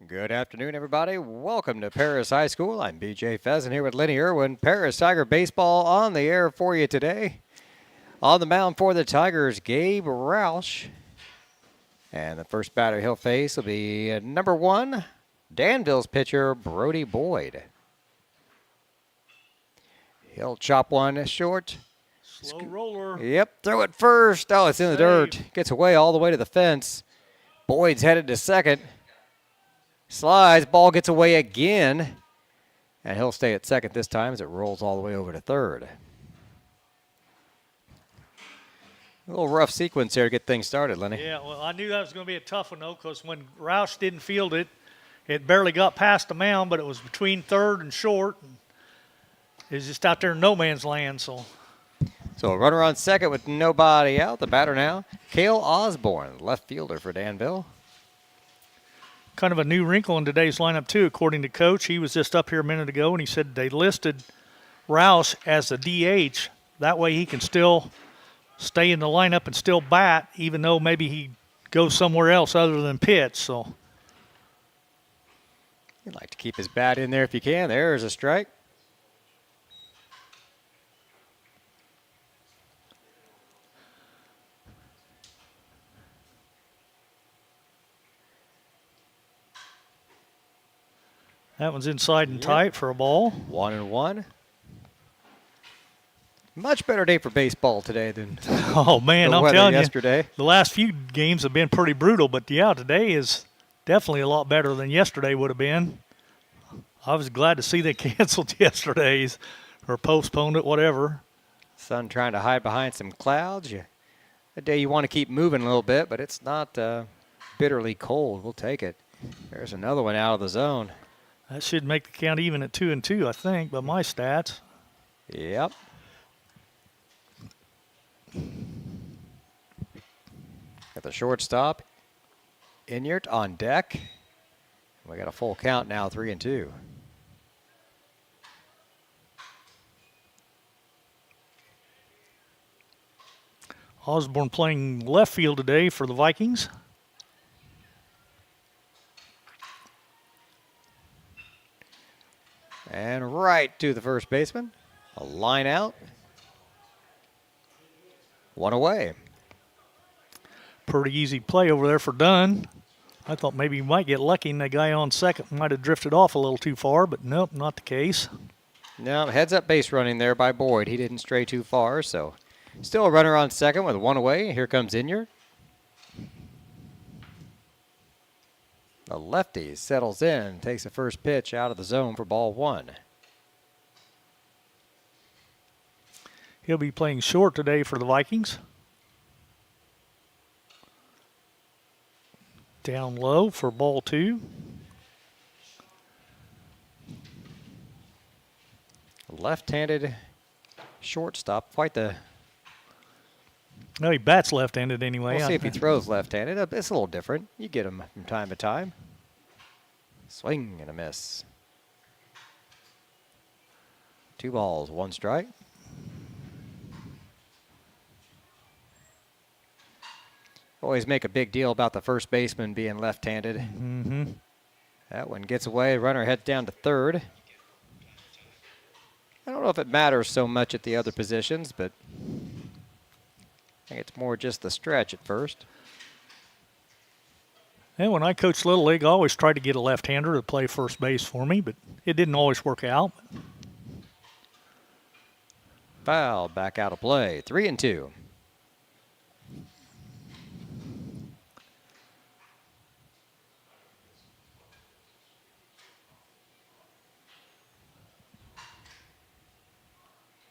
Good afternoon, everybody. Welcome to Paris High School. I'm BJ Pheasant here with Lenny Irwin. Paris Tiger Baseball on the air for you today. On the mound for the Tigers, Gabe Roush. And the first batter he'll face will be number 1, Danville's pitcher, Brody Boyd. He'll chop one short. Slow roller. Yep, throw it first. Oh, it's in the dirt. Gets away all the way to the fence. Boyd's headed to second. Slides, ball gets away again. And he'll stay at second this time as it rolls all the way over to third. A little rough sequence here to get things started, Lenny. Yeah, well, I knew that was going to be a tough one, though, because when Roush didn't field it, it barely got past the mound, but it was between third and short. It was just out there in no man's land. So a runner on second with nobody out. The batter now, Cale Osborne, left fielder for Danville. kind of a new wrinkle in today's lineup, too, according to Coach. He was just up here a minute ago, and he said they listed Roush as a DH. That way he can still stay in the lineup and still bat, even though maybe he goes somewhere else other than pitch. So You'd like to keep his bat in there if you can. There's a strike. that one's inside and tight for a ball. 1-1. Much better day for baseball today than Oh, man, the I'm weather telling yesterday. you, the last few games have been pretty brutal, but, yeah, today is definitely a lot better than yesterday would have been. I was glad to see they canceled yesterday's or postponed it, whatever. Sun trying to hide behind some clouds. A day you want to keep moving a little bit, but it's not bitterly cold. We'll take it. There's another one out of the zone. That should make the count even at 2-2, I think, by my stats. Yep. At the shortstop, Inyart on deck. We got a full count now, 3-2. Osborne playing left field today for the Vikings. And right to the first baseman. A line out. One away. Pretty easy play over there for Dunn. I thought maybe he might get lucky and the guy on second might have drifted off a little too far, but nope, not the case. Now, heads up base running there by Boyd. He didn't stray too far, so still a runner on second with one away. Here comes Inyart. The lefty settles in, takes the first pitch out of the zone for ball 1. He'll be playing short today for the Vikings. Down low for ball 2. Left-handed shortstop, quite the... No, he bats left-handed anyway. We'll see if he throws left-handed. It's a little different. You get him from time to time. Swing and a miss. 2 balls, 1 strike. Always make a big deal about the first baseman being left-handed. Mm-hmm. That one gets away. Runner heads down to third. I don't know if it matters so much at the other positions, but I think it's more just the stretch at first. And when I coached Little League, I always tried to get a left-hander to play first base for me, but it didn't always work out. Foul, back out of play. 3-2.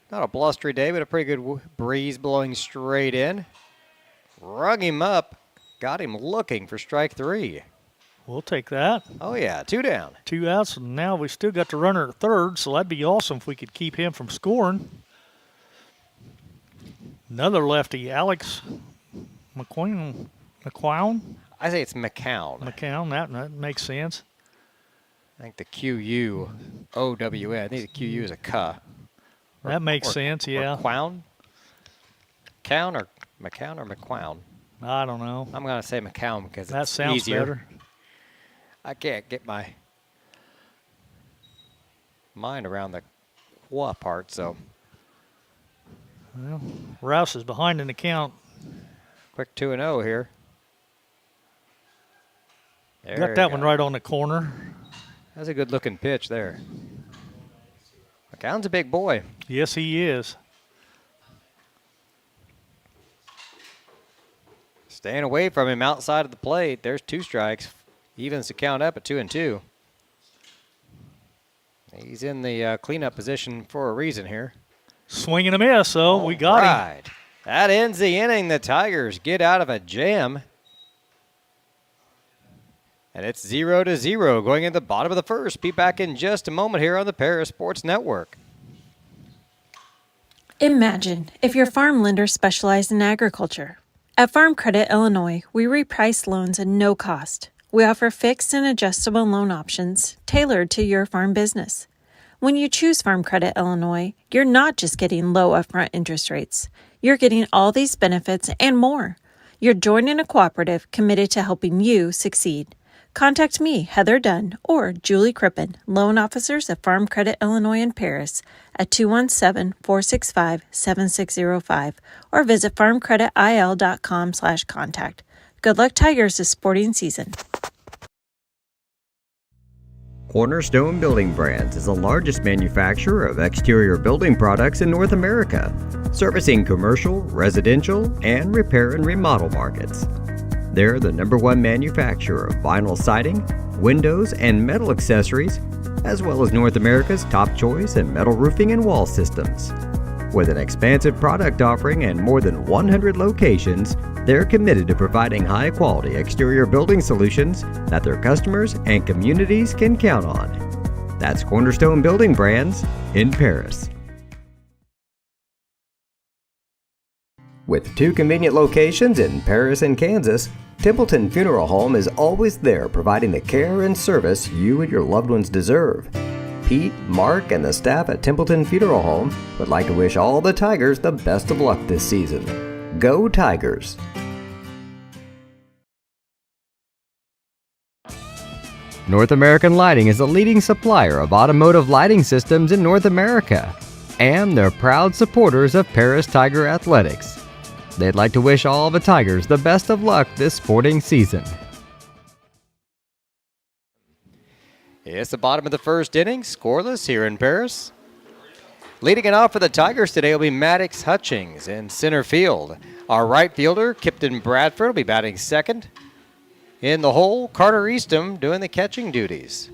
Not a blustery day, but a pretty good breeze blowing straight in. Rung him up. Got him looking for strike 3. We'll take that. Oh, yeah. 2 down. 2 outs, and now we still got the runner at third, so that'd be awesome if we could keep him from scoring. Another lefty, Alex McQuown. I say it's McCown. McCown, that makes sense. I think the Q-U-O-W-N. I think the Q-U is a K. That makes sense, yeah. McQuown? McCown or McCown or McQuown? I don't know. I'm going to say McCown because that it's sounds easier. better. I can't get my mind around the wah part, so. Well, Rouse is behind in the count. Quick 2-0 here. Got that one right on the corner. That's a good looking pitch there. McCown's a big boy. Yes, he is. Staying away from him outside of the plate. There's 2 strikes. Evens the count up at 2-2. He's in the cleanup position for a reason here. Swing and a miss, so we got him. Right. That ends the inning. The Tigers get out of a jam. And it's 0-0 going into the bottom of the first. Be back in just a moment here on the Paris Sports Network. Imagine if your farm lender specialized in agriculture. At Farm Credit Illinois, we reprice loans at no cost. We offer fixed and adjustable loan options tailored to your farm business. When you choose Farm Credit Illinois, you're not just getting low upfront interest rates. You're getting all these benefits and more. You're joining a cooperative committed to helping you succeed. Contact me, Heather Dunn, or Julie Crippen, loan officers at Farm Credit Illinois in Paris at 217-465-7605 or visit farmcreditil.com/contact. Good luck, Tigers, this sporting season. Cornerstone Building Brands is the largest manufacturer of exterior building products in North America, servicing commercial, residential, and repair and remodel markets. They're the #1 manufacturer of vinyl siding, windows, and metal accessories, as well as North America's top choice in metal roofing and wall systems. With an expansive product offering and more than 100 locations, they're committed to providing high-quality exterior building solutions that their customers and communities can count on. That's Cornerstone Building Brands in Paris. With 2 convenient locations in Paris and Kansas, Templeton Funeral Home is always there providing the care and service you and your loved ones deserve. Pete, Mark, and the staff at Templeton Funeral Home would like to wish all the Tigers the best of luck this season. Go Tigers! North American Lighting is a leading supplier of automotive lighting systems in North America, and they're proud supporters of Paris Tiger Athletics. They'd like to wish all the Tigers the best of luck this sporting season. It's the bottom of the first inning, scoreless here in Paris. Leading it off for the Tigers today will be Maddox Hutchings in center field. Our right fielder, Kipton Bradford, will be batting second. In the hole, Carter Eastham doing the catching duties.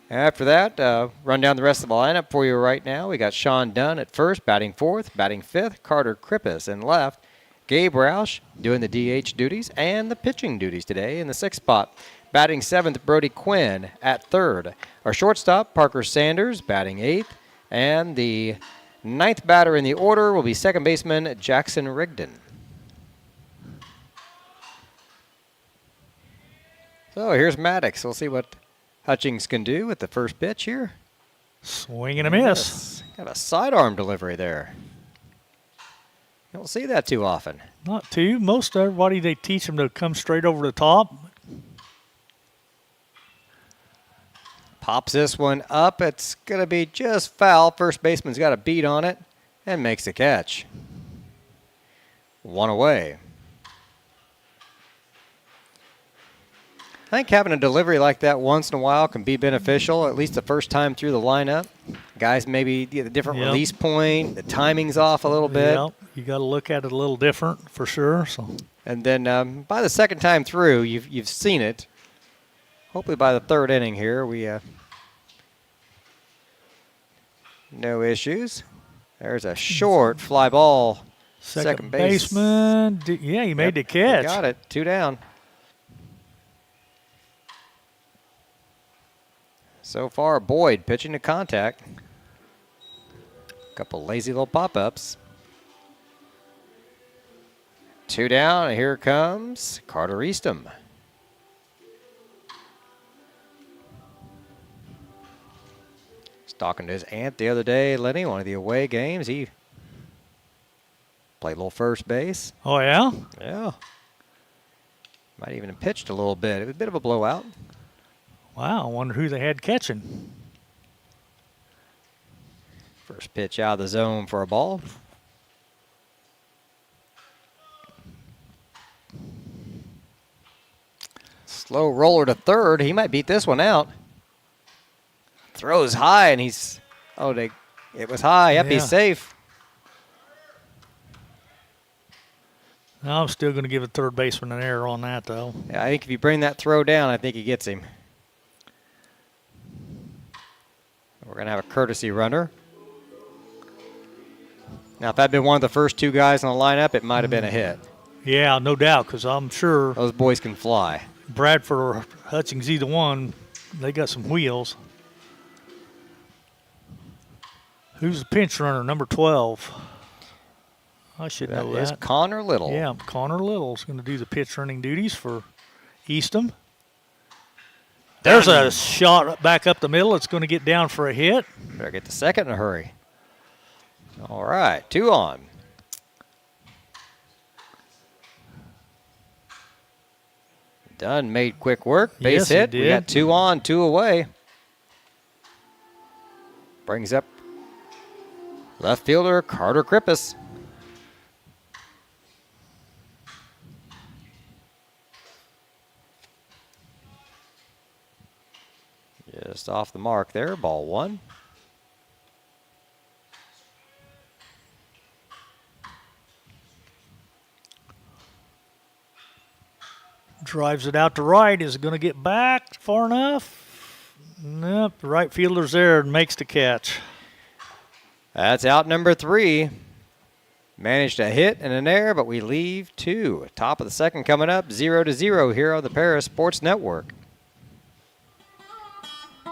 After that, run down the rest of the lineup for you right now. We got Sean Dunn at first, batting fourth, batting fifth, Carter Krippus in left, Gabe Roush doing the DH duties and the pitching duties today in the sixth spot. Batting seventh, Brody Quinn at third. Our shortstop, Parker Sanders, batting eighth, and the ninth batter in the order will be second baseman Jackson Rigdon. So here's Maddox. We'll see what Hutchings can do with the first pitch here. Swing and a miss. Yes. Got a sidearm delivery there. You don't see that too often. Not too. Most everybody, they teach them to come straight over the top. Pops this one up. It's going to be just foul. First baseman's got a beat on it and makes the catch. One away. I think having a delivery like that once in a while can be beneficial, at least the first time through the lineup. Guys maybe get a different release point, the timing's off a little bit. Yep. You got to look at it a little different for sure. So, and then by the second time through, you've seen it. Hopefully by the third inning here, we no issues. There's a short fly ball. Second baseman. Yeah, he made the catch. He got it. 2 down. So far, Boyd pitching to contact. Couple lazy little pop-ups. 2 down, and here comes Carter Eastham. Was talking to his aunt the other day, Lenny, one of the away games. He played a little first base. Oh, yeah? Yeah. Might even have pitched a little bit. It was a bit of a blowout. Wow, I wonder who they had catching. First pitch out of the zone for a ball. Slow roller to third. He might beat this one out. Throws high, and he's... it was high. Yep, he's Yeah. safe. I'm still going to give a third baseman an error on that, though. Yeah, I think if you bring that throw down, I think he gets him. We're going to have a courtesy runner. Now, if that'd been one of the first two guys on the lineup, it might have been a hit. Yeah, no doubt, because I'm sure Those boys can fly. Bradford or Hutchings, either one, they got some wheels. Who's the pinch runner, number 12? I should That know is that. Connor Little. Yeah, Connor Little's going to do the pitch running duties for Eastham. There's a shot back up the middle. It's going to get down for a hit. Better get to second in a hurry. All right, 2 on. Dunn made quick work. Base Yes, he hit. We did. got 2 on, 2 away. Brings up left fielder Carter Krippus. Just off the mark there, ball 1. Drives it out to right. Is it going to get back far enough? Nope. The right fielder's there and makes the catch. That's out number 3. Managed a hit and an error, but we leave 2. Top of the second coming up, 0-0 here on the Paris Sports Network.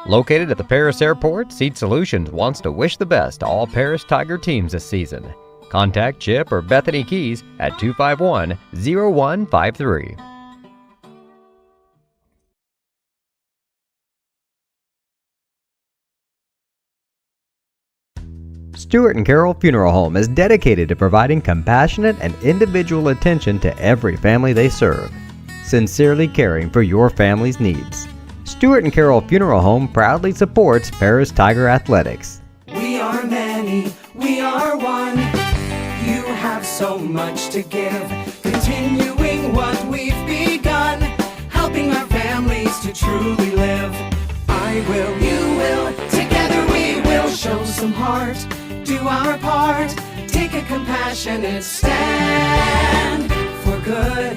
Located at the Paris Airport, Seat Solutions wants to wish the best to all Paris Tiger teams this season. Contact Chip or Bethany Keys at 251-0153. Stewart and Carroll Funeral Home is dedicated to providing compassionate and individual attention to every family they serve, sincerely caring for your family's needs. Stewart and Carroll Funeral Home proudly supports Paris Tiger Athletics. We are many, we are one. You have so much to give, continuing what we've begun, helping our families to truly live. I will, you will, together we will show some heart, do our part, take a compassionate stand for good,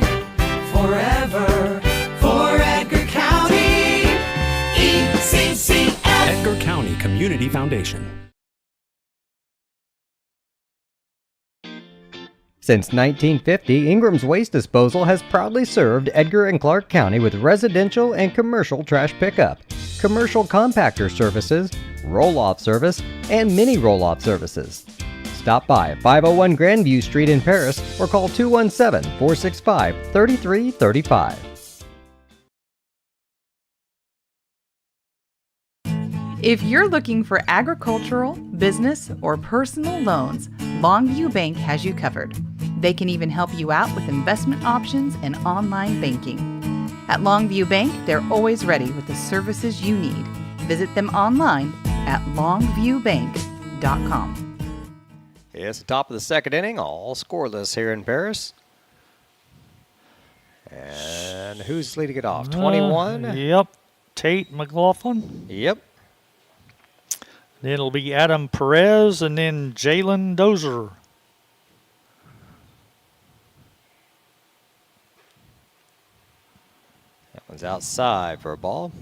forever, for Edgar County. ECCF. Edgar County Community Foundation. Since 1950, Ingram's Waste Disposal has proudly served Edgar and Clark County with residential and commercial trash pickup, commercial compactor services, roll-off service, and mini roll-off services. Stop by at 501 Grandview Street in Paris or call 217-465-3335. If you're looking for agricultural, business, or personal loans, Longview Bank has you covered. They can even help you out with investment options and online banking. At Longview Bank, they're always ready with the services you need. Visit them online at longviewbank.com. It's the top of the second inning, all scoreless here in Paris. And who's leading it off? 21? Yep. Tate McLaughlin. Yep. Then it'll be Adam Perez and then Jalen Dozer. That one's outside for a ball.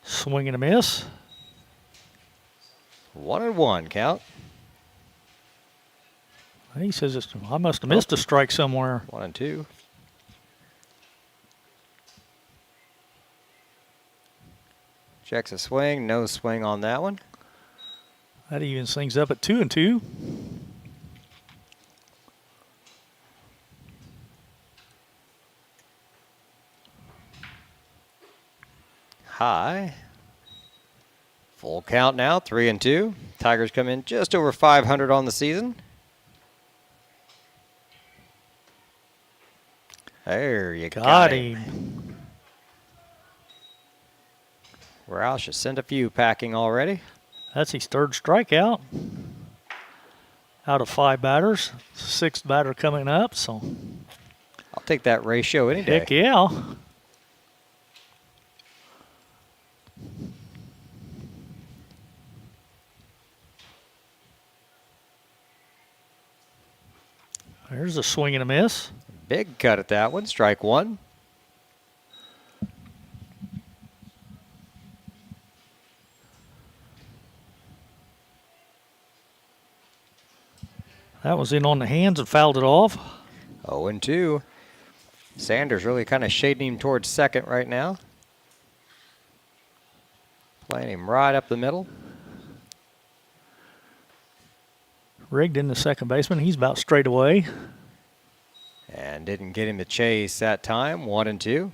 Swing and a miss. 1-1 count. He says I must have missed a strike somewhere. 1-2. Checks a swing, no swing on that one. That evens things up at 2-2. High. Full count now, 3-2. Tigers come in just over 500 on the season. There you Got him. Roush should send a few packing already. That's his third strikeout out of 5 batters. 6th batter coming up, so I'll take that ratio any day. heck yeah. There's a swing and a miss. Big cut at that one. Strike one. That was in on the hands and fouled it off. 0-2. Sanders really kind of shading him towards second right now. Playing him right up the middle. Rigged in the second baseman. He's about straight away. And didn't get him to chase that time. 1-2.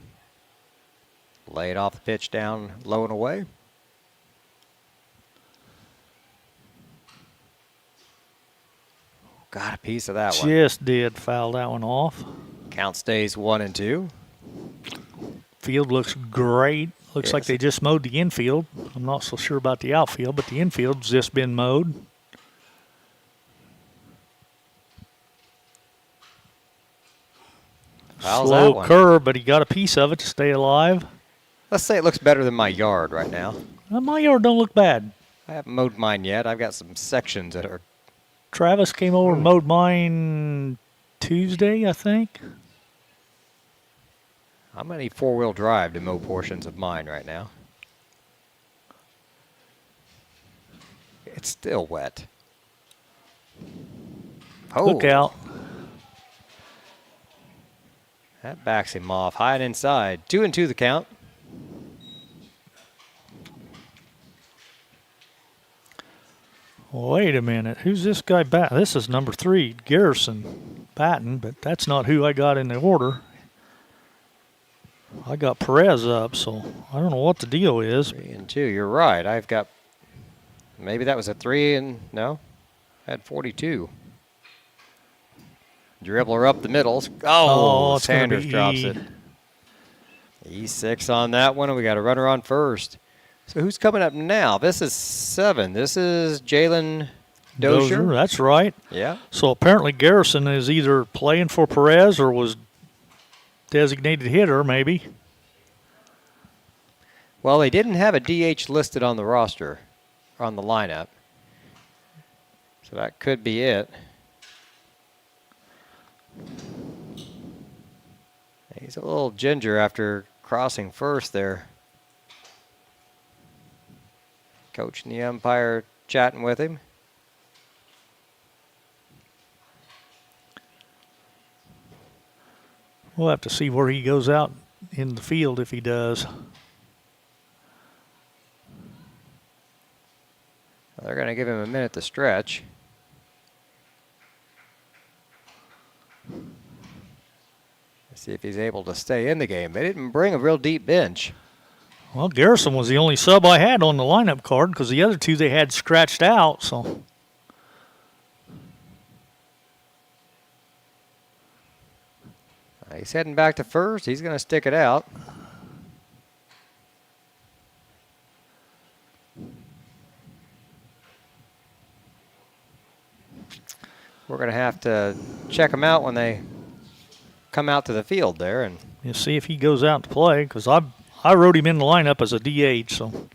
Laid off the pitch down low and away. Got a piece of that one. Just did foul that one off. Count stays 1-2. Field looks great. Looks like Yes. they just mowed the infield. I'm not so sure about the outfield, but the infield's just been mowed. How's that Slow one? curve, but he got a piece of it to stay alive. Let's say it looks better than my yard right now. My yard don't look bad. I haven't mowed mine yet. I've got some sections that are. Travis came over and mowed mine Tuesday, I think. I'm going to need 4-wheel drive to mow portions of mine right now. It's still wet. Oh, Look out. that backs him off high and inside. 2-2 the count. Wait a minute. Who's this guy batting? This is number 3, Garrison batting, but that's not who I got in the order. I got Perez up, so I don't know what the deal is. 3-2. You're right. I've got. Maybe that was a 3 and no. I had 42. Dribbler up the middle. Oh, it's gonna Sanders be drops E. it. E6 on that one, and we got a runner on first. So who's coming up now? This is 7. This is Jalen Dozier. That's right. Yeah. So apparently Garrison is either playing for Perez or was designated hitter, maybe. Well, they didn't have a DH listed on the roster, on the lineup. So that could be it. He's a little ginger after crossing first there. Coach and the umpire chatting with him. We'll have to see where he goes out in the field if he does. They're going to give him a minute to stretch. Let's see if he's able to stay in the game. They didn't bring a real deep bench. Well, Garrison was the only sub I had on the lineup card because the other two they had scratched out, so. He's heading back to first. He's going to stick it out. We're going to have to check him out when they come out to the field there. And You see if he goes out to play because I wrote him in the lineup as a DH, so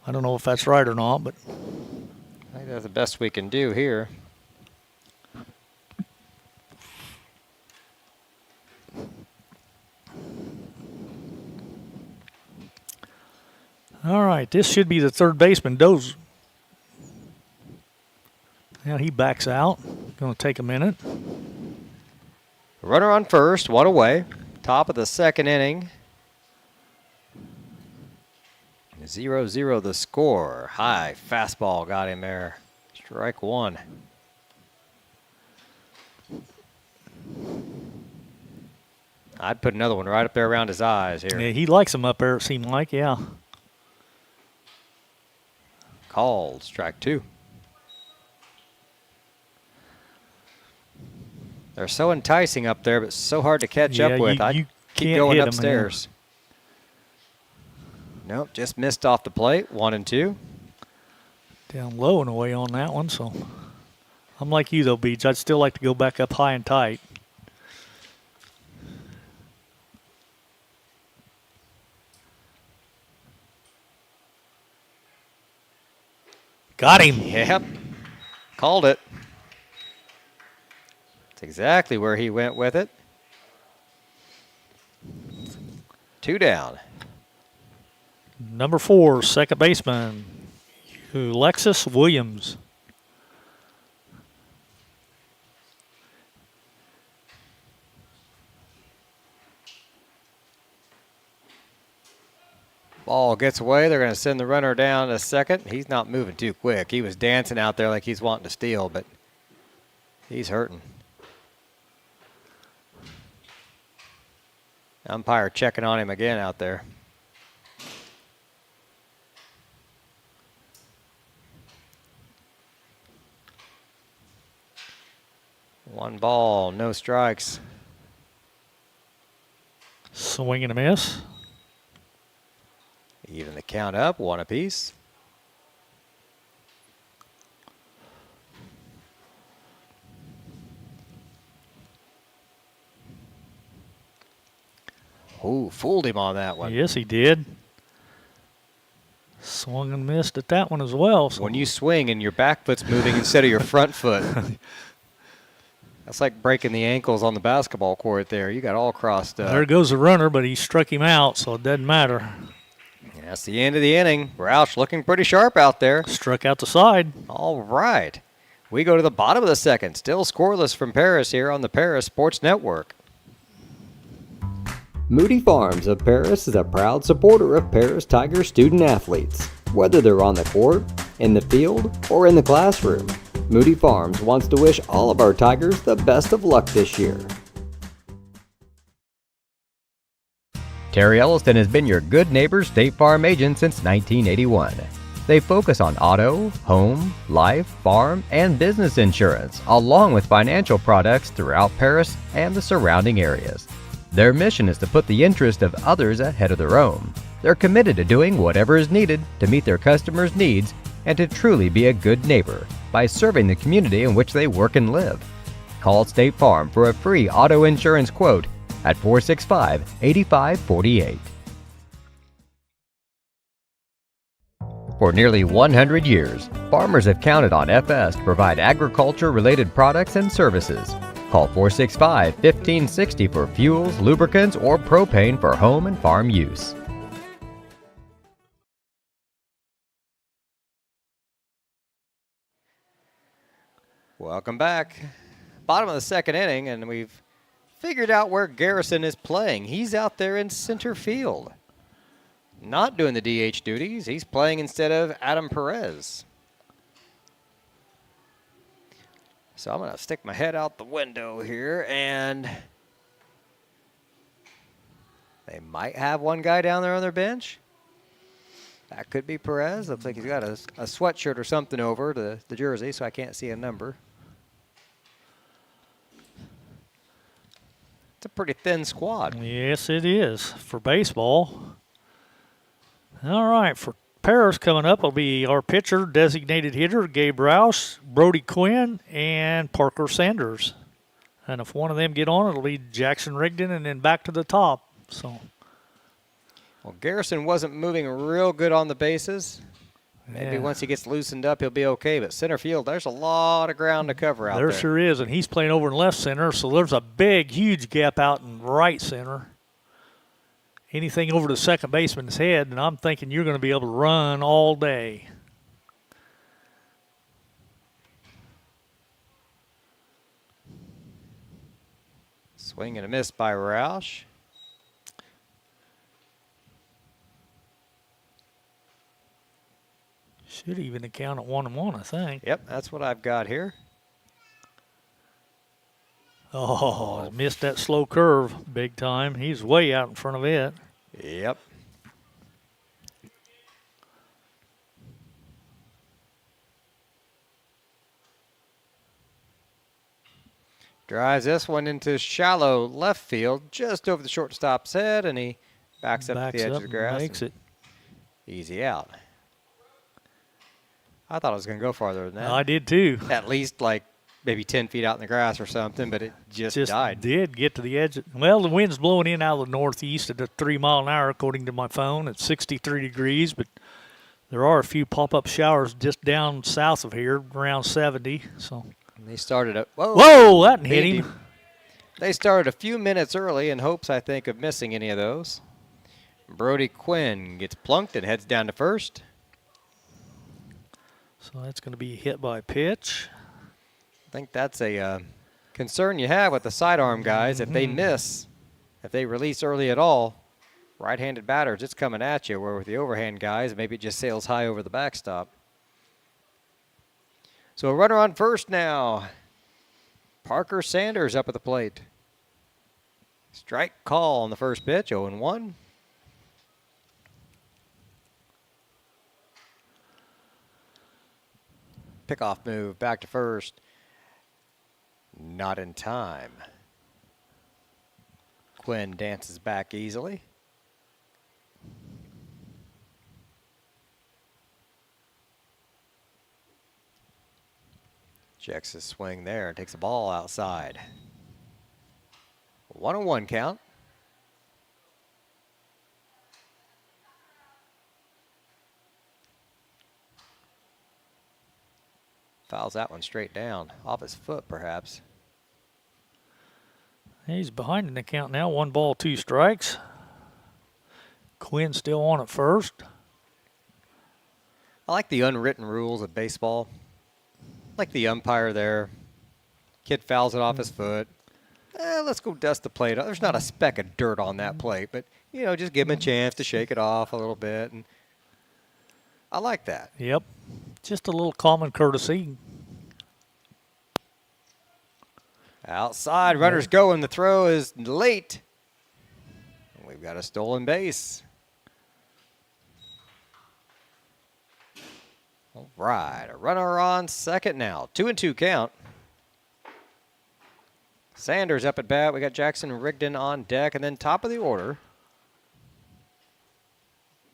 I don't know if that's right or not, but I think that's the best we can do here. all right, this should be the third baseman, Dozier. Yeah, he backs out. Going to take a minute. Runner on first, 1 away. Top of the second inning. 0-0 the score. High fastball got him there. Strike 1. I'd put another one right up there around his eyes here. Yeah, he likes him up there, it seemed like, yeah. Called, strike 2. They're so enticing up there, but so hard to catch Yeah, up with. I you keep can't going hit 'em, upstairs. Nope, just missed off the plate. 1 and 2. Down low and away on that one, so I'm like you though, Beach. I'd still like to go back up high and tight. Got him. Yep, called it. That's exactly where he went with it. 2 down. Number 4, second baseman, Alexis Williams. Ball gets away. They're going to send the runner down to second. He's not moving too quick. He was dancing out there like he's wanting to steal, but he's hurting. Umpire checking on him again out there. One ball, no strikes. Swing and a miss. Even the count up, 1 apiece. Ooh, fooled him on that one. Yes, he did. Swung and missed at that one as well. So When you swing and your back foot's moving instead of your front foot, that's like breaking the ankles on the basketball court there. You got all crossed up. there goes the runner, but he struck him out, so it doesn't matter. That's the end of the inning. Roush looking pretty sharp out there. Struck out the side. All right. We go to the bottom of the second. Still scoreless from Paris here on the Paris Sports Network. Moody Farms of Paris is a proud supporter of Paris Tiger student athletes. Whether they're on the court, in the field, or in the classroom, Moody Farms wants to wish all of our Tigers the best of luck this year. Terry Elliston has been your good neighbor State Farm agent since 1981. They focus on auto, home, life, farm, and business insurance, along with financial products throughout Paris and the surrounding areas. Their mission is to put the interest of others ahead of their own. They're committed to doing whatever is needed to meet their customers' needs and to truly be a good neighbor by serving the community in which they work and live. Call State Farm for a free auto insurance quote at 465-8548. For nearly 100 years, farmers have counted on FS to provide agriculture-related products and services. Call 465-1560 for fuels, lubricants, or propane for home and farm use. Welcome back. Bottom of the second inning, and we've figured out where Garrison is playing. He's out there in center field. Not doing the DH duties. He's playing instead of Adam Perez. So I'm going to stick my head out the window here, and they might have one guy down there on their bench. That could be Perez. Looks like he's got a sweatshirt or something over the jersey, so I can't see a number. It's a pretty thin squad. Yes, it is for baseball. All right, for Paris coming up will be our pitcher, designated hitter, Gabe Roush, Brody Quinn, and Parker Sanders. And if one of them get on, it'll be Jackson Rigdon and then back to the top. So, Well, Garrison wasn't moving real good on the bases. Maybe yeah. once he gets loosened up, he'll be okay. But center field, there's a lot of ground to cover out there. There sure is, and he's playing over in left center, so there's a big, huge gap out in right center. Anything over the second baseman's head, and I'm thinking you're going to be able to run all day. Swing and a miss by Roush. Should even account at 1-1, I think. Yep, that's what I've got here. Oh, missed that slow curve big time. He's way out in front of it. Yep. Drives this one into shallow left field, just over the shortstop's head, and he backs up to the edge of the grass. Makes it. Easy out. I thought it was going to go farther than that. I did too. At least like maybe 10 feet out in the grass or something, but it just died. Did get to the edge. Well, the wind's blowing in out of the northeast at a 3 mile an hour, according to my phone. It's 63 degrees, but there are a few pop-up showers just down south of here, around 70. So And they started at whoa, that hit him. They started a few minutes early in hopes, I think, of missing any of those. Brody Quinn gets plunked and heads down to first. So that's going to be hit by a pitch. I think that's a concern you have with the sidearm guys. If they miss, if they release early at all, right-handed batters, it's coming at you. Where with the overhand guys, maybe it just sails high over the backstop. So a runner on first now. Parker Sanders up at the plate. Strike call on the first pitch, 0-1. Pickoff move back to first. Not in time. Quinn dances back easily. Checks his swing there and takes a ball outside. 1-1 count. Fouls that one straight down. Off his foot, perhaps. He's behind in the count now. 1 ball, 2 strikes. Quinn still on at first. I like the unwritten rules of baseball. Like the umpire there. Kid fouls it off his foot. Let's go dust the plate. There's not a speck of dirt on that plate, but, you know, just give him a chance to shake it off a little bit. And I like that. Yep. Just a little common courtesy. Outside, runners go, and the throw is late. We've got a stolen base. All right, a runner on second now. 2-2 count. Sanders up at bat. We got Jackson Rigdon on deck, and then top of the order.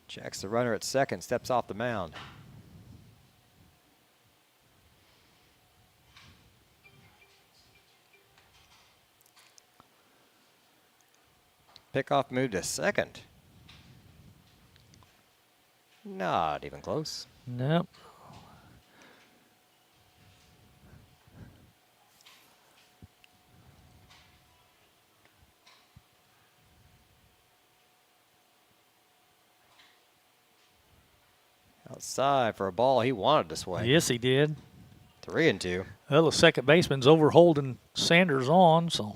Checks the runner at second, steps off the mound. Pickoff move to second. Not even close. Nope. Outside for a ball he wanted to swing. Yes, he did. 3-2. Well, the second baseman's over holding Sanders on, so,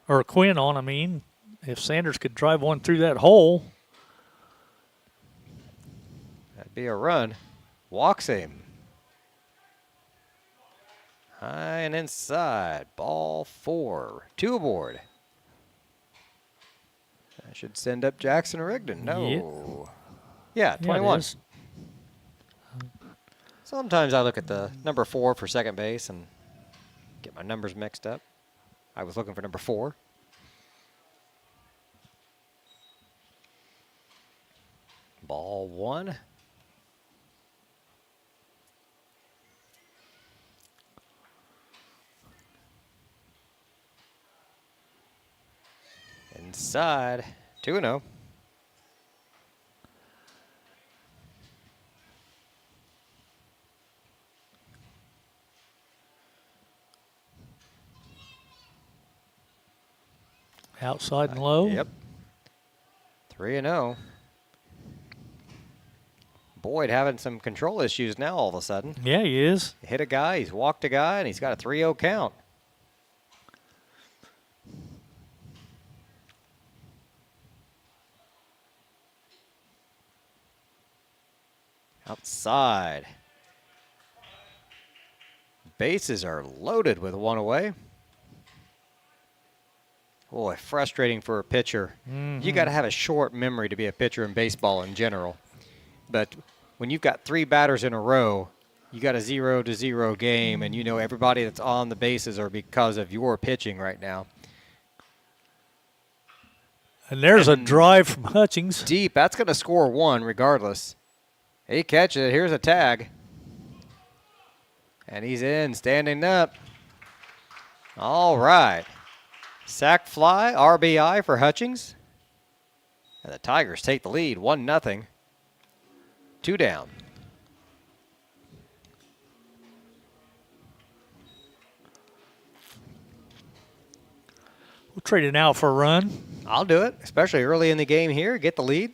or Quinn on, I mean. If Sanders could drive one through that hole. That'd be a run. Walks him. High and inside. Ball 4. 2 aboard. That should send up Jackson Rigdon. No. Yeah, 21. Yeah, Sometimes I look at the number 4 for second base and get my numbers mixed up. I was looking for number 4. Ball 1. Inside. 2-0. outside and low. Yep. 3-0. Boyd having some control issues now all of a sudden. Yeah, he is. Hit a guy, he's walked a guy, and he's got a 3-0 count. Outside. Bases are loaded with one away. Boy, frustrating for a pitcher. You got to have a short memory to be a pitcher in baseball in general. But when you've got 3 batters in a row you got a 0-0 game, and you know everybody that's on the bases are because of your pitching right now. And there's a drive from Hutchings. Deep, that's going to score one regardless. He catches it. Here's a tag. And he's in, standing up. All right. Sac fly, RBI for Hutchings. And the Tigers take the lead, 1-0. 2 down. We'll trade it out for a run. I'll do it, especially early in the game here. Get the lead.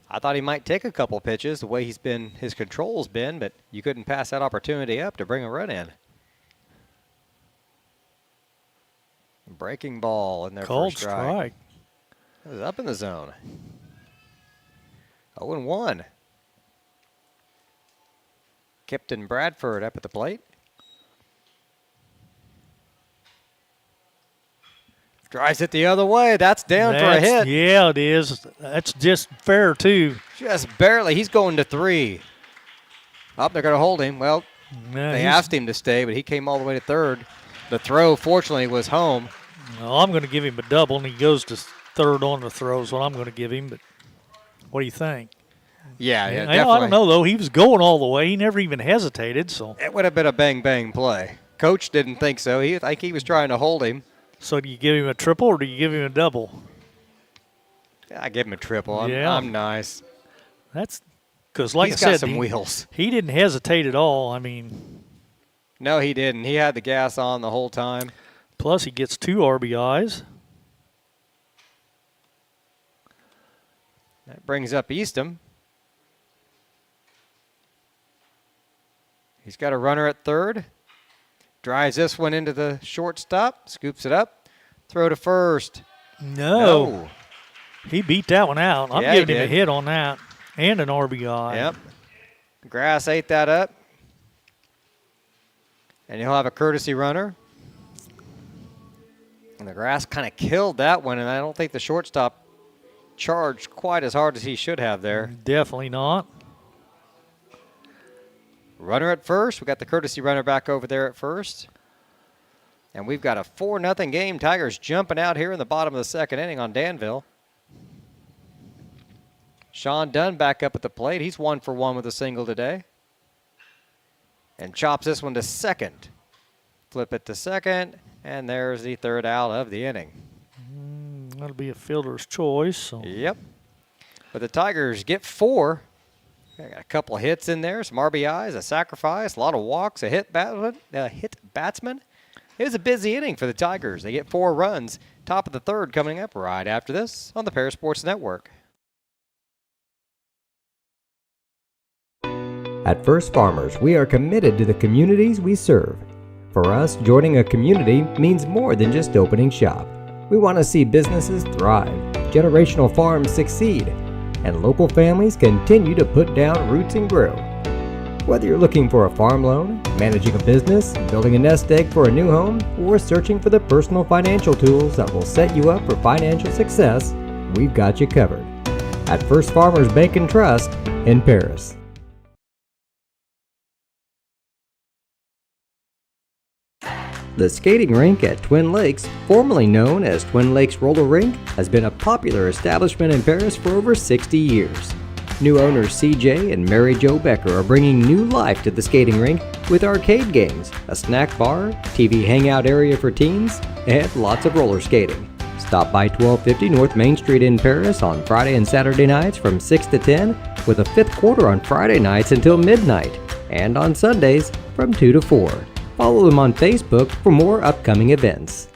I thought he might take a couple pitches the way his control's been, but you couldn't pass that opportunity up to bring a run in. Breaking ball in their Called first strike. It was up in the zone. 0-1. Kipton Bradford up at the plate. Drives it the other way. That's down for a hit. Yeah, it is. That's just fair, too. Just barely. He's going to 3. Oh, they're going to hold him. Well, they asked him to stay, but he came all the way to 3rd. The throw, fortunately, was home. Well, I'm going to give him a double, and he goes to 3rd on the throw is what I'm going to give him. But what do you think? Yeah, I definitely. don't know, though. He was going all the way. He never even hesitated. So it would have been a bang-bang play. Coach didn't think so. I think he was trying to hold him. So do you give him a triple or do you give him a double? I give him a triple. I'm nice. That's because, like He's I got said, some wheels. He didn't hesitate at all. I mean, no, he didn't. He had the gas on the whole time. Plus, he gets 2 RBIs. That brings up Eastham. He's got a runner at 3rd. Drives this one into the shortstop. Scoops it up. Throw to 1st. No. He beat that one out. I'm Yeah, giving him a hit on that and an RBI. Yep. Grass ate that up. And he'll have a courtesy runner. And the grass kind of killed that one, and I don't think the shortstop charged quite as hard as he should have there. Definitely not. Runner at 1st. We got the courtesy runner back over there at 1st. And we've got a 4-0 game. Tigers jumping out here in the bottom of the 2nd inning on Danville. Sean Dunn back up at the plate. He's 1 for 1 with a single today. And chops this one to 2nd. Flip it to 2nd. And there's the 3rd out of the inning. That'll be a fielder's choice. So. Yep. But the Tigers get 4. They got a couple of hits in there, some RBIs, a sacrifice, a lot of walks, a hit batsman. It was a busy inning for the Tigers. They get 4 runs. Top of the 3rd coming up right after this on the Paris Sports Network. At First Farmers, we are committed to the communities we serve. For us, joining a community means more than just opening shop. We want to see businesses thrive, generational farms succeed, and local families continue to put down roots and grow. Whether you're looking for a farm loan, managing a business, building a nest egg for a new home, or searching for the personal financial tools that will set you up for financial success, we've got you covered. At First Farmers Bank and Trust in Paris. The skating rink at Twin Lakes, formerly known as Twin Lakes Roller Rink, has been a popular establishment in Paris for over 60 years. New owners CJ and Mary Jo Becker are bringing new life to the skating rink with arcade games, a snack bar, TV hangout area for teens, and lots of roller skating. Stop by 1250 North Main Street in Paris on Friday and Saturday nights from 6 to 10, with a 5th quarter on Friday nights until midnight, and on Sundays from 2 to 4. Follow them on Facebook for more upcoming events.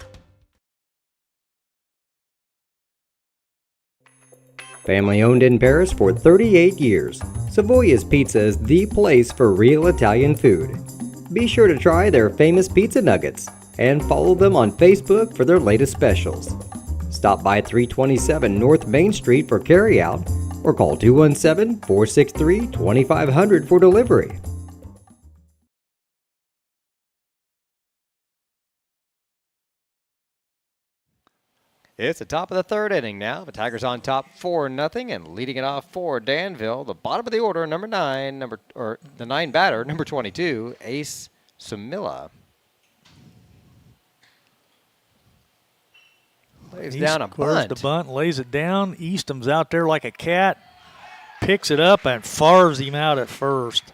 Family owned in Paris for 38 years, Savoya's Pizza is the place for real Italian food. Be sure to try their famous pizza nuggets and follow them on Facebook for their latest specials. Stop by 327 North Main Street for carryout or call 217-463-2500 for delivery. It's the top of the third inning now. The Tigers on top 4-0 and leading it off for Danville. The bottom of the order, the 9 batter, number 22, Ace Samila. Lays down a bunt. The bunt, lays it down. Easton's out there like a cat, picks it up and fars him out at first.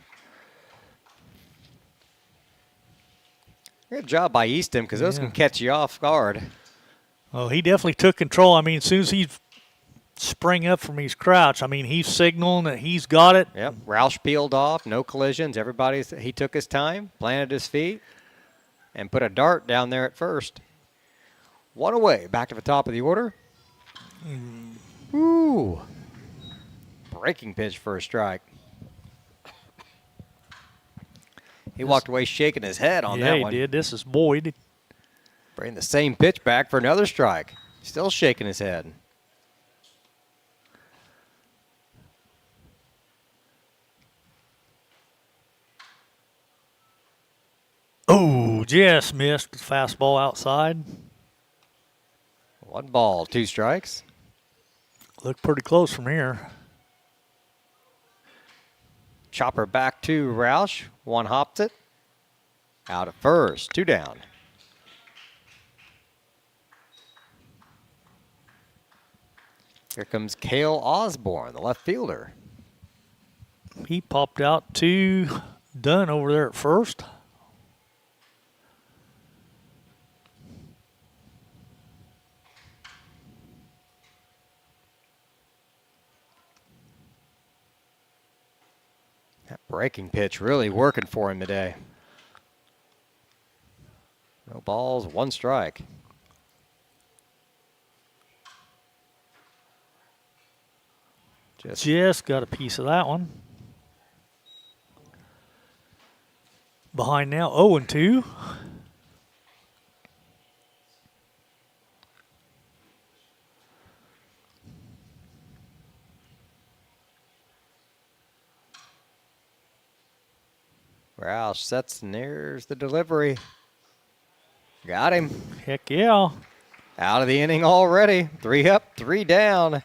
Good job by Easton because those can catch you off guard. Oh, he definitely took control. I mean, as soon as he sprang up from his crouch, I mean, he's signaling that he's got it. Yep, Roush peeled off, no collisions. He took his time, planted his feet, and put a dart down there at first. One away, back to the top of the order. Ooh. Breaking pitch for a strike. He walked away shaking his head on that one. Yeah, he did. This is Boyd. Bring the same pitch back for another strike. Still shaking his head. Oh, just missed the fastball outside. 1 ball, 2 strikes. Looked pretty close from here. Chopper back to Roush. 1 hops it. Out at first, 2 down. Here comes Cale Osborne, the left fielder. He popped out 2 done over there at first. That breaking pitch really working for him today. No balls, 1 strike. Just got a piece of that one. Behind now, 0-2. Roush sets and there's the delivery. Got him. Heck yeah. Out of the inning already. 3 up, 3 down.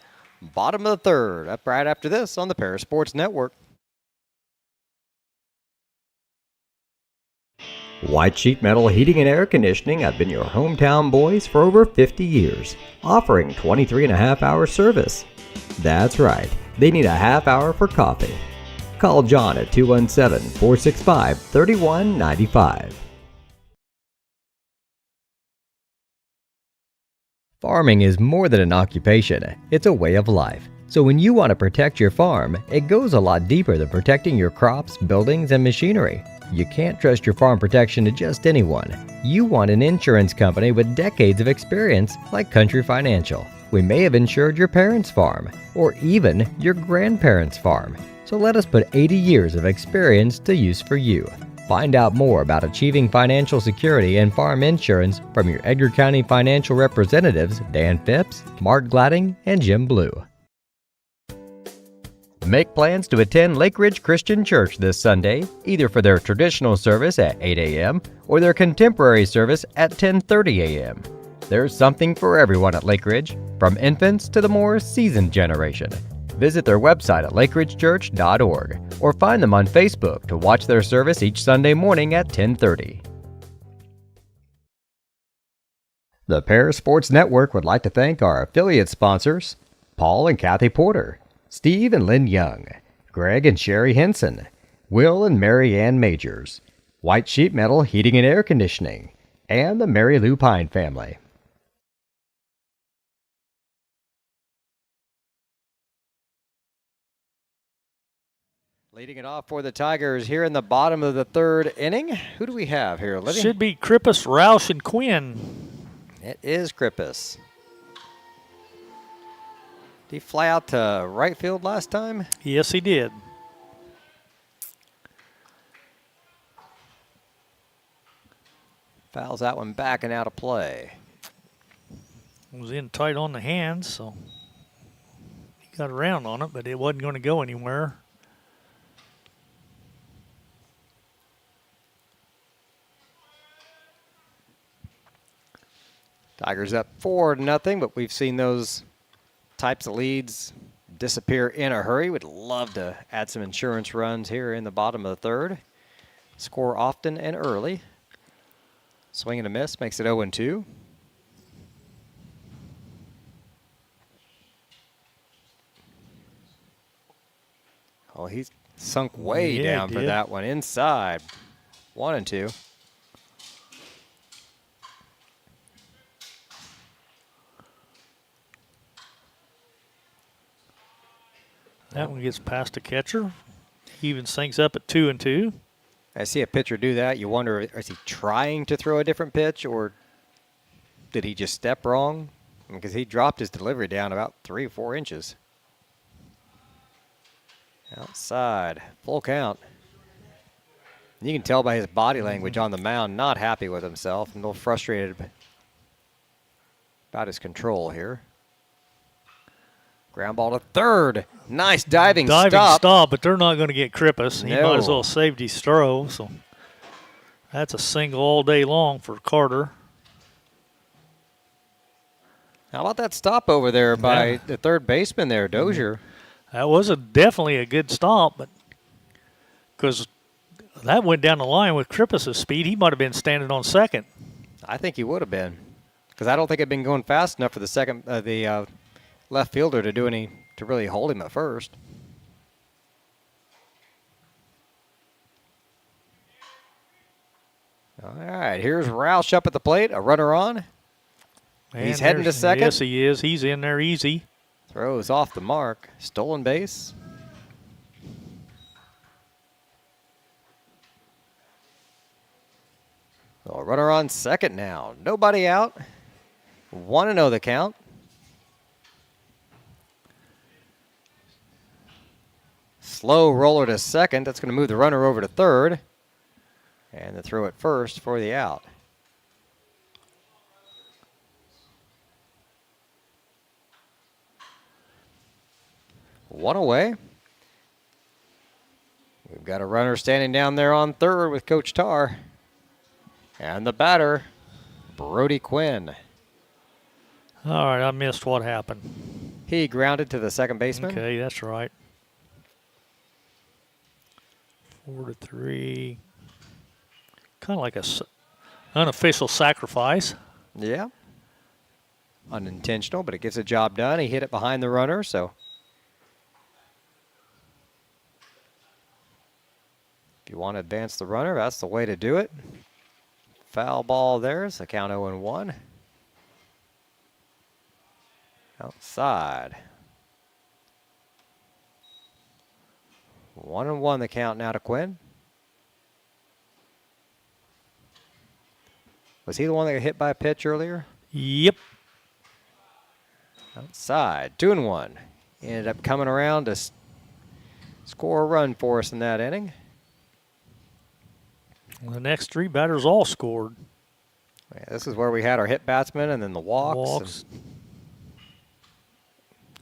Bottom of the third. Up right after this on the Paris Sports Network. White Sheet Metal Heating and Air Conditioning have been your hometown boys for over 50 years, offering 23.5-hour service. That's right, they need a half hour for coffee. Call John at 217-465-3195. Farming is more than an occupation, it's a way of life. So when you want to protect your farm, it goes a lot deeper than protecting your crops, buildings, and machinery. You can't trust your farm protection to just anyone. You want an insurance company with decades of experience like Country Financial. We may have insured your parents' farm, or even your grandparents' farm. So let us put 80 years of experience to use for you. Find out more about achieving financial security and farm insurance from your Edgar County financial representatives, Dan Phipps, Mark Gladding, and Jim Blue. Make plans to attend Lake Ridge Christian Church this Sunday, either for their traditional service at 8 a.m. or their contemporary service at 10:30 a.m. There's something for everyone at Lake Ridge, from infants to the more seasoned generation. Visit their website at lakeridgechurch.org or find them on Facebook to watch their service each Sunday morning at 10:30. The Paris Sports Network would like to thank our affiliate sponsors, Paul and Kathy Porter, Steve and Lynn Young, Greg and Sherry Henson, Will and Mary Ann Majors, White Sheet Metal Heating and Air Conditioning, and the Mary Lou Pine family. Leading it off for the Tigers here in the bottom of the third inning. Who do we have here, Lydia? Should be Krippus, Roush, and Quinn. It is Krippus. Did he fly out to right field last time? Yes, he did. Fouls that one back and out of play. Was in tight on the hands, so he got around on it, but it wasn't going to go anywhere. Tigers up 4-0, but we've seen those types of leads disappear in a hurry. Would love to add some insurance runs here in the bottom of the third. Score often and early. Swing and a miss makes it 0-2. Oh, he's sunk way down for that one. Inside. 1-2. That one gets past the catcher. He even sinks up at 2-2. I see a pitcher do that. You wonder, is he trying to throw a different pitch, or did he just step wrong? Because he dropped his delivery down about 3 or 4 inches. Outside, full count. You can tell by his body language on the mound, not happy with himself, and a little frustrated about his control here. Ground ball to third. Nice diving stop. But they're not going to get Krippus. He might as well have saved his throw. So that's a single all day long for Carter. How about that stop over there by the third baseman there, Dozier? That was definitely a good stop, but because that went down the line with Krippus' speed, he might have been standing on second. I think he would have been, because I don't think it'd been going fast enough for the left fielder to really hold him at first. All right, here's Roush up at the plate, a runner on. And he's heading to second. Yes, he is. He's in there easy. Throws off the mark. Stolen base. So runner on second now. Nobody out. 1-0 the count. Slow roller to second. That's going to move the runner over to third. And the throw at first for the out. One away. We've got a runner standing down there on third with Coach Tarr. And the batter, Brody Quinn. All right, I missed what happened. He grounded to the second baseman. Okay, that's right. 4-3. Kind of like a unofficial sacrifice. Yeah. Unintentional, but it gets the job done. He hit it behind the runner, so. If you want to advance the runner, that's the way to do it. Foul ball there. It's a count 0-1. Outside. 1-1 the count now to Quinn. Was he the one that got hit by a pitch earlier? Yep. Outside. 2-1. Ended up coming around to score a run for us in that inning. The next 3 batters all scored. Yeah, this is where we had our hit batsmen and then the walks.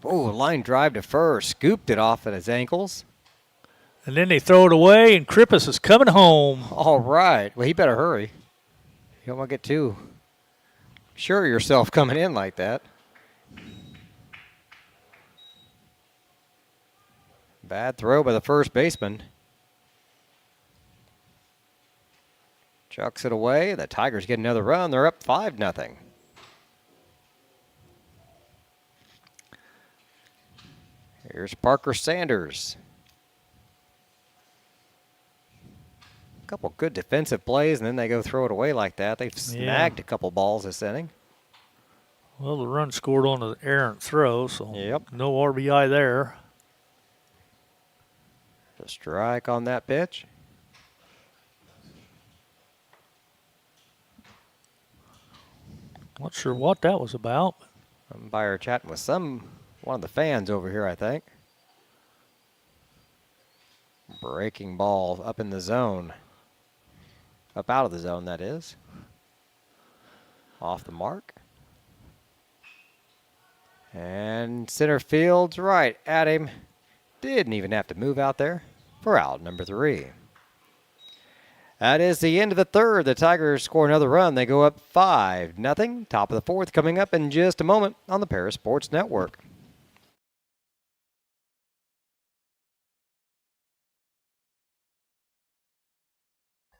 Oh, line drive to first. Scooped it off at his ankles. And then they throw it away, and Krippus is coming home. All right. Well, he better hurry. You don't want to get too sure of yourself coming in like that. Bad throw by the first baseman. Chucks it away. The Tigers get another run. They're up 5-0. Here's Parker Sanders. A couple good defensive plays, and then they go throw it away like that. They've snagged a couple balls this inning. Well, the run scored on an errant throw, so no RBI there. A strike on that pitch. Not sure what that was about. Umpire chatting with one of the fans over here, I think. Breaking ball up in the zone. Up out of the zone, that is. Off the mark. And center field's right at him. Didn't even have to move out there for out number 3. That is the end of the third. The Tigers score another run. They go up 5-0. Top of the fourth coming up in just a moment on the Paris Sports Network.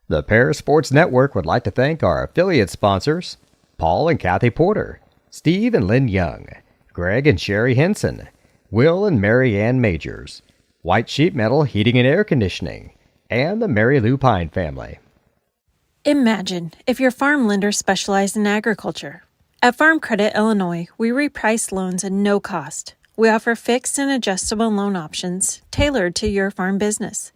The Paris Sports Network would like to thank our affiliate sponsors, Paul and Kathy Porter, Steve and Lynn Young, Greg and Sherry Henson, Will and Mary Ann Majors, White Sheet Metal Heating and Air Conditioning, and the Mary Lou Pine family. Imagine if your farm lender specialized in agriculture. At Farm Credit Illinois, we reprice loans at no cost. We offer fixed and adjustable loan options tailored to your farm business.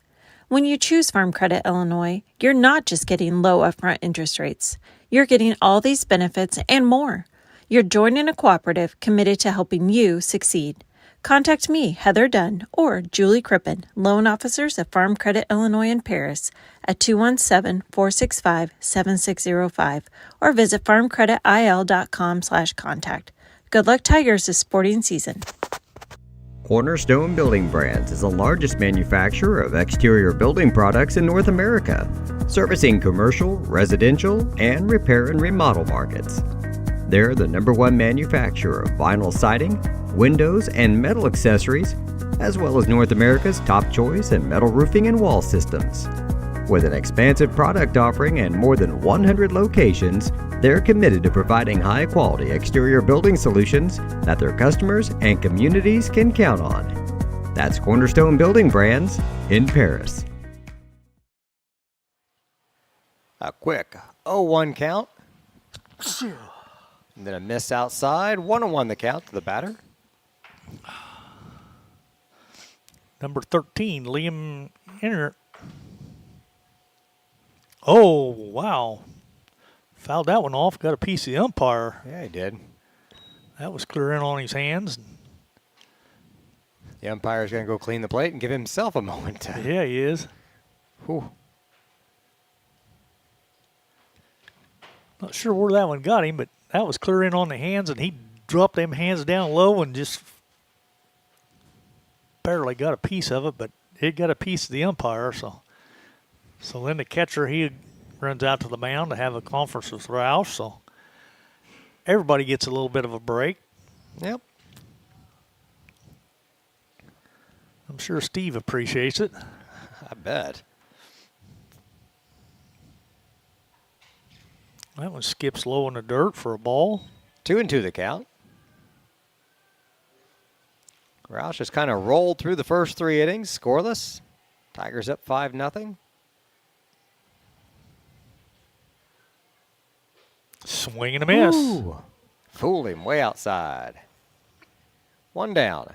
When you choose Farm Credit Illinois, you're not just getting low upfront interest rates. You're getting all these benefits and more. You're joining a cooperative committed to helping you succeed. Contact me, Heather Dunn, or Julie Crippen, loan officers at Farm Credit Illinois in Paris at 217-465-7605 or visit farmcreditil.com/contact. Good luck, Tigers, this sporting season. Cornerstone Building Brands is the largest manufacturer of exterior building products in North America, servicing commercial, residential, and repair and remodel markets. They're the #1 manufacturer of vinyl siding, windows, and metal accessories, as well as North America's top choice in metal roofing and wall systems. With an expansive product offering and more than 100 locations, they're committed to providing high-quality exterior building solutions that their customers and communities can count on. That's Cornerstone Building Brands in Paris. A quick 0-1 count. And then a miss outside. 1-1 the count to the batter. Number 13, Liam Inner. Oh, wow. Fouled that one off. Got a piece of the umpire. Yeah, he did. That was clear in on his hands. The umpire's going to go clean the plate and give himself a moment to. Yeah, he is. Whew. Not sure where that one got him, but that was clear in on the hands, and he dropped them hands down low and just barely got a piece of it, but it got a piece of the umpire. So then the catcher, he runs out to the mound to have a conference with Roush. So everybody gets a little bit of a break. Yep. I'm sure Steve appreciates it. I bet. That one skips low in the dirt for a ball. 2-2 the count. Roush has kind of rolled through the first 3 innings, scoreless. Tigers up 5-0. Swing and a miss. Ooh. Fooled him way outside. 1 down.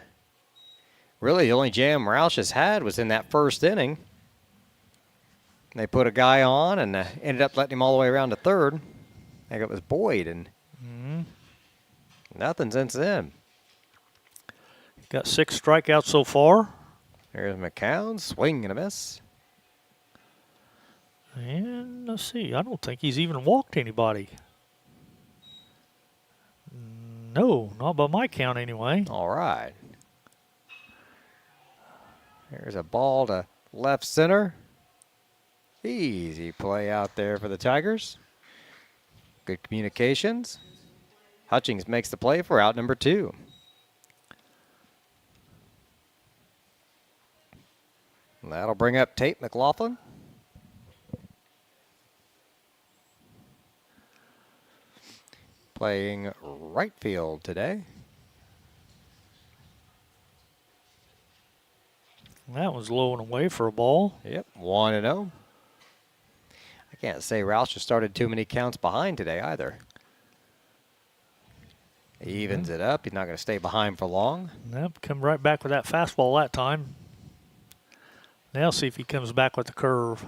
Really, the only jam Roush has had was in that first inning. They put a guy on and ended up letting him all the way around to third. I think it was Boyd, and nothing since then. Got 6 strikeouts so far. There's McCown, swing and a miss. And let's see, I don't think he's even walked anybody. No, not by my count anyway. All right. There's a ball to left center. Easy play out there for the Tigers. Good communications. Hutchings makes the play for out number 2. That'll bring up Tate McLaughlin. Playing right field today. That was low and away for a ball. Yep, 1-0. I can't say Roush has started too many counts behind today either. He evens it up. He's not going to stay behind for long. Yep, come right back with that fastball that time. Now see if he comes back with the curve.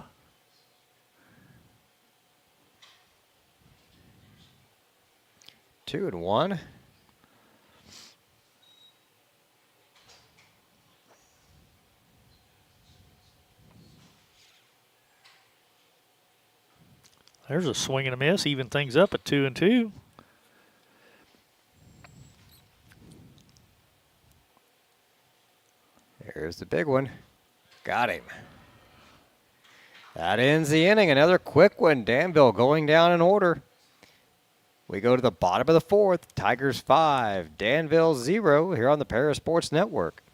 2-1. There's a swing and a miss, even things up at 2-2. There's the big one. Got him. That ends the inning. Another quick one. Danville going down in order. We go to the bottom of the fourth. Tigers 5, Danville 0 here on the Paris Sports Network.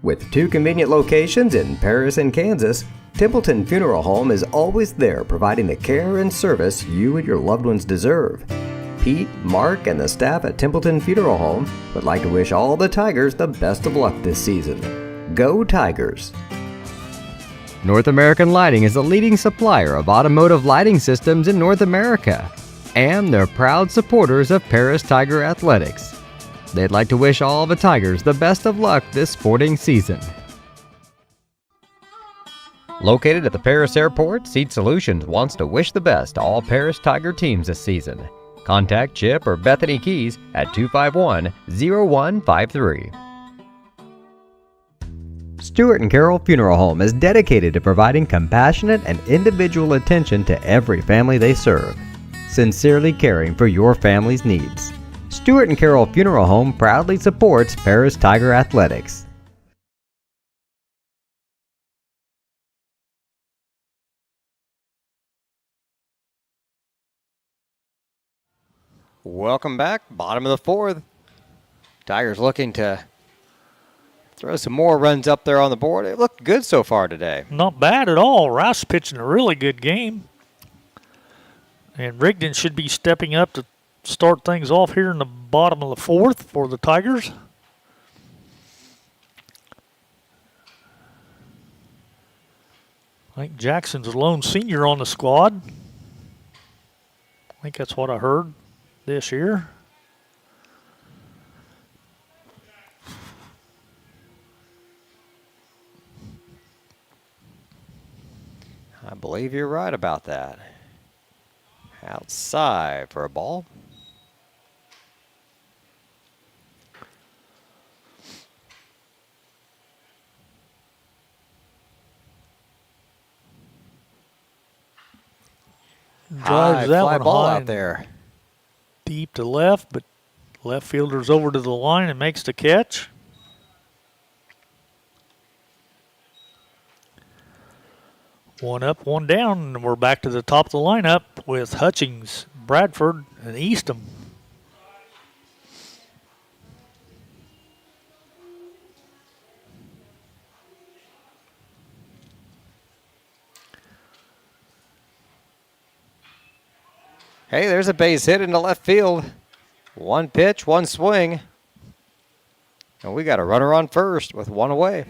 With 2 convenient locations in Paris and Kansas, Templeton Funeral Home is always there providing the care and service you and your loved ones deserve. Pete, Mark, and the staff at Templeton Funeral Home would like to wish all the Tigers the best of luck this season. Go Tigers! North American Lighting is the leading supplier of automotive lighting systems in North America, and they're proud supporters of Paris Tiger Athletics. They'd like to wish all the Tigers the best of luck this sporting season. Located at the Paris Airport, Seat Solutions wants to wish the best to all Paris Tiger teams this season. Contact Chip or Bethany Keys at 251-0153. Stewart & Carroll Funeral Home is dedicated to providing compassionate and individual attention to every family they serve, sincerely caring for your family's needs. Stewart & Carroll Funeral Home proudly supports Paris Tiger Athletics. Welcome back. Bottom of the fourth. Tigers looking to throw some more runs up there on the board. It looked good so far today. Not bad at all. Rouse pitching a really good game. And Rigdon should be stepping up to start things off here in the bottom of the fourth for the Tigers. I think Jackson's a lone senior on the squad. I think that's what I heard this year. I believe you're right about that. Outside for a ball. Drives that fly one ball high out there. Deep to left, but left fielder's over to the line and makes the catch. One up, one down, and we're back to the top of the lineup with Hutchings, Bradford, and Eastham. Hey, there's a base hit into left field. One pitch, one swing. And we got a runner on first with one away.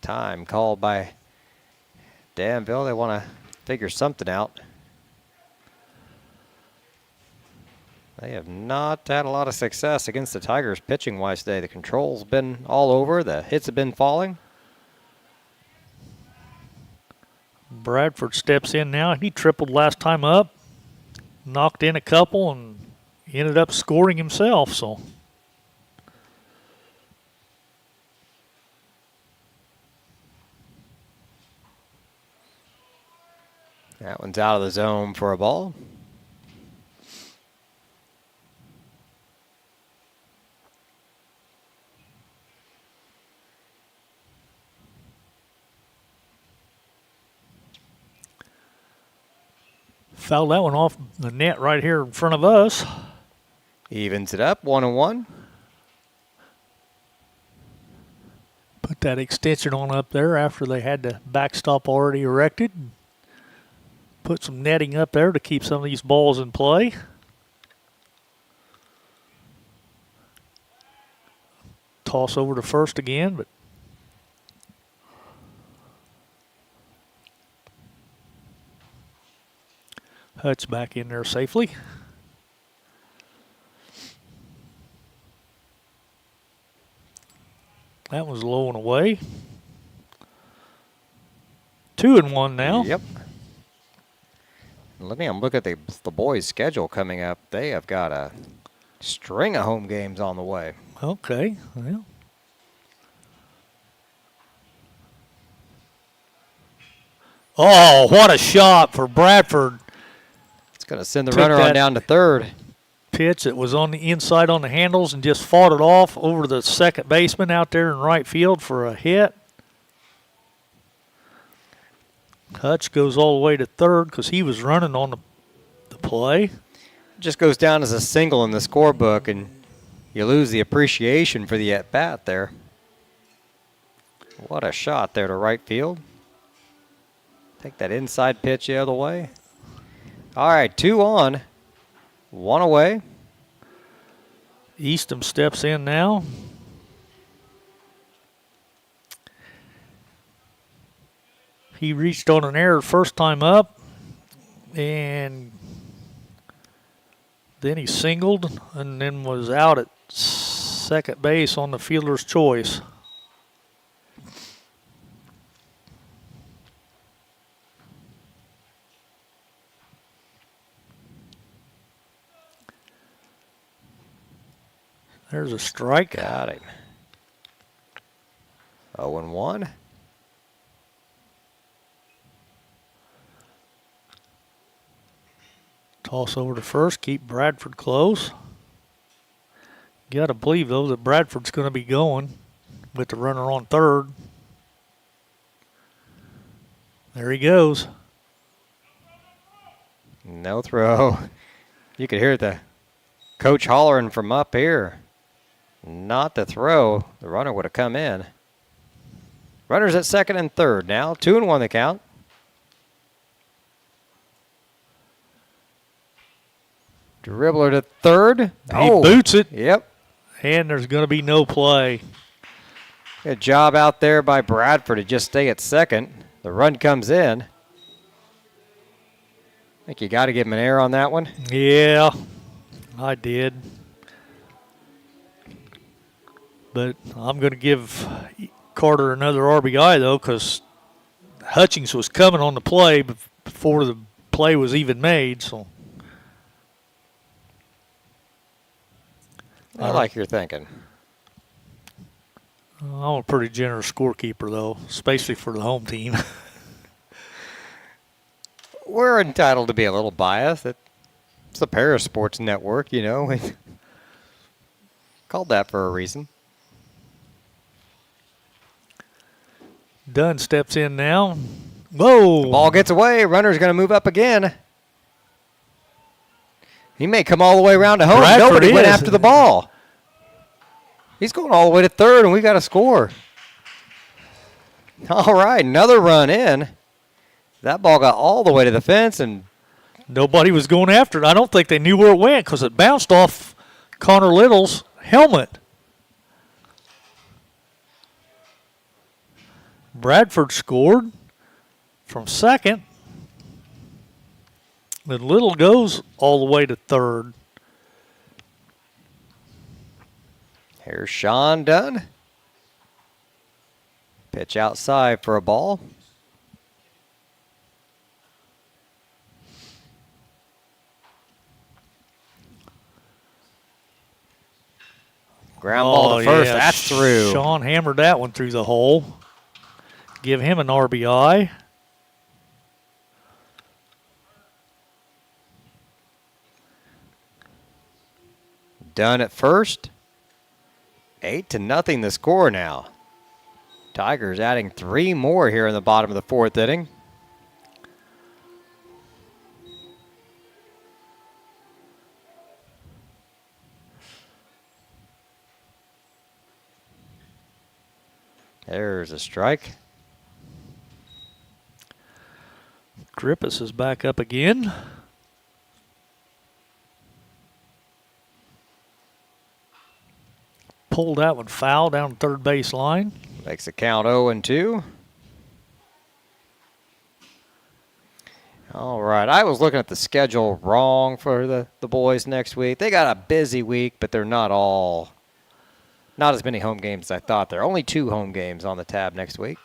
Time called by Danville. They want to figure something out. They have not had a lot of success against the Tigers pitching-wise today. The control's been all over. The hits have been falling. Bradford steps in now. He tripled last time up, knocked in a couple, and ended up scoring himself. So that one's out of the zone for a ball. fouled that one off the net right here in front of us. Evens it up, 1-1. Put that extension on up there after they had the backstop already erected. Put some netting up there to keep some of these balls in play. Toss over to first again, but Hutch back in there safely. That was low and away. 2-1 now. Yep. Let me look at the boys' schedule coming up. They have got a string of home games on the way. Okay. Well, Oh, what a shot for Bradford. It's going to send the Took runner on that down to third. Pitch that was on the inside on the handles and just fought it off over the second baseman out there in right field for a hit. Hutch goes all the way to third because he was running on the play. Just goes down as a single in the scorebook, and you lose the appreciation for the at-bat there. What a shot there to right field. Take that inside pitch the other way. All right, 2 on, 1 away. Eastham steps in now. He reached on an error first time up, and then he singled and then was out at second base on the fielder's choice. There's a strike. Got him. 0-1. Toss over to first, keep Bradford close. You got to believe, though, that Bradford's going to be going with the runner on third. There he goes. No throw. You could hear the coach hollering from up here. Not the throw. The runner would have come in. Runners at second and third now. 2-1 the count. Dribbler to third. He boots it. Yep. And there's going to be no play. Good job out there by Bradford to just stay at second. The run comes in. I think you got to give him an error on that one. Yeah, I did. But I'm going to give Carter another RBI, though, because Hutchings was coming on the play before the play was even made. So I like your thinking. I'm a pretty generous scorekeeper, though, especially for the home team. We're entitled to be a little biased. It's the Paris Sports Network, you know. We called that for a reason. Dunn steps in now. Whoa! Ball gets away. Runner's going to move up again. He may come all the way around to home. Bradford Nobody went is. after the ball. He's going all the way to third, and we got to score. All right, another run in. That ball got all the way to the fence, and Nobody was going after it. I don't think they knew where it went because it bounced off Connor Little's helmet. Bradford scored from second. Then Little goes all the way to third. here's Sean Dunn. Pitch outside for a ball. Ground ball to first. Yeah. That's through. Sean hammered that one through the hole. Give him an RBI. Done at first. 8-0 the score now. Tigers adding 3 more here in the bottom of the 4th inning. There's a strike. Grippus is back up again. Pulled that one foul down the third base line. Makes the count 0-2. All right, I was looking at the schedule wrong for the boys next week. They got a busy week, but they're not as many home games as I thought. There are only 2 home games on the tab next week.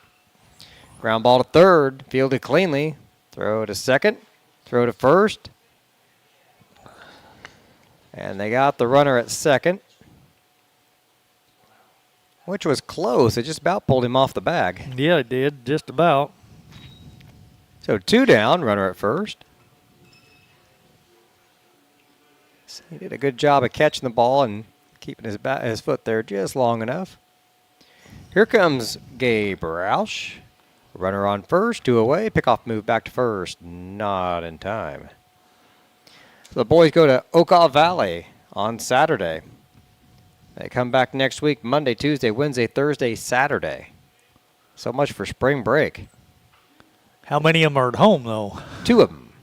Ground ball to third, fielded cleanly. Throw to second, throw to first. And they got the runner at second, which was close. It just about pulled him off the bag. Yeah, it did, just about. So 2 down, runner at first. So he did a good job of catching the ball and keeping his foot there just long enough. Here comes Gabe Roush. Runner on first, 2 away. Pickoff move back to first. Not in time. So the boys go to Okaw Valley on Saturday. They come back next week, Monday, Tuesday, Wednesday, Thursday, Saturday. So much for spring break. How many of them are at home, though? 2 of them.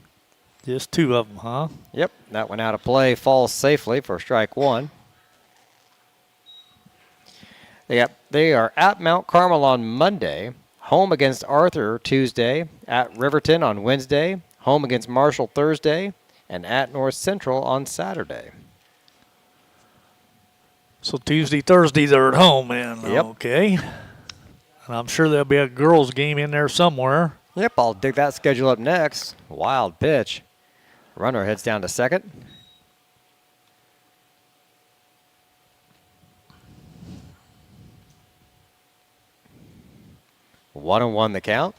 Just 2 of them, huh? Yep, that one out of play falls safely for strike 1. They are at Mount Carmel on Monday, home against Arthur Tuesday, at Riverton on Wednesday, home against Marshall Thursday, and at North Central on Saturday. So Tuesday, Thursday, they're at home, man. Yep. Okay. And I'm sure there'll be a girls' game in there somewhere. Yep, I'll dig that schedule up next. Wild pitch. Runner heads down to second. One and 1 the count.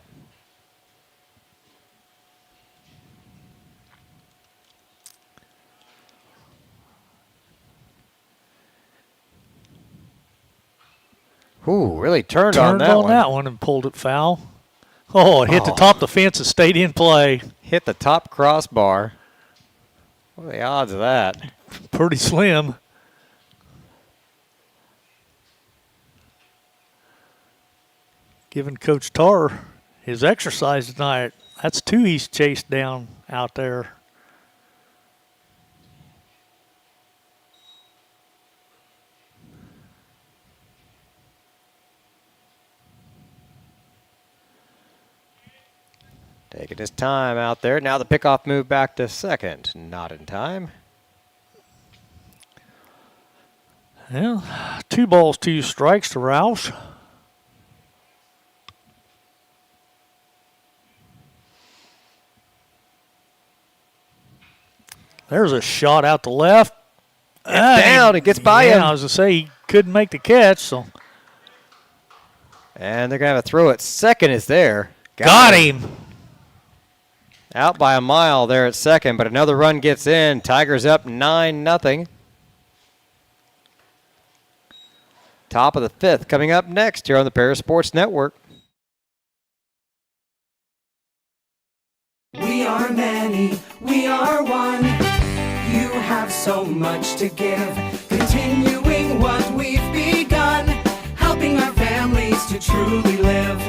Ooh, really turned on that one. that one and pulled it foul. Oh, it hit the top of the fence and stayed in play. Hit the top crossbar. What are the odds of that? Pretty slim. Giving Coach Tarr his exercise tonight. That's 2 he's chased down out there. Taking his time out there. Now the pickoff move back to second. Not in time. Yeah, 2 balls, 2 strikes to Roush. There's a shot out to left. Down, it gets by him. I was going to say he couldn't make the catch, so. And they're going to have a throw at second is there. Got him. Out by a mile there at second, but another run gets in. Tigers up 9-0. Top of the 5th coming up next here on the Paris Sports Network. We are many, we are one. You have so much to give, continuing what we've begun, helping our families to truly live.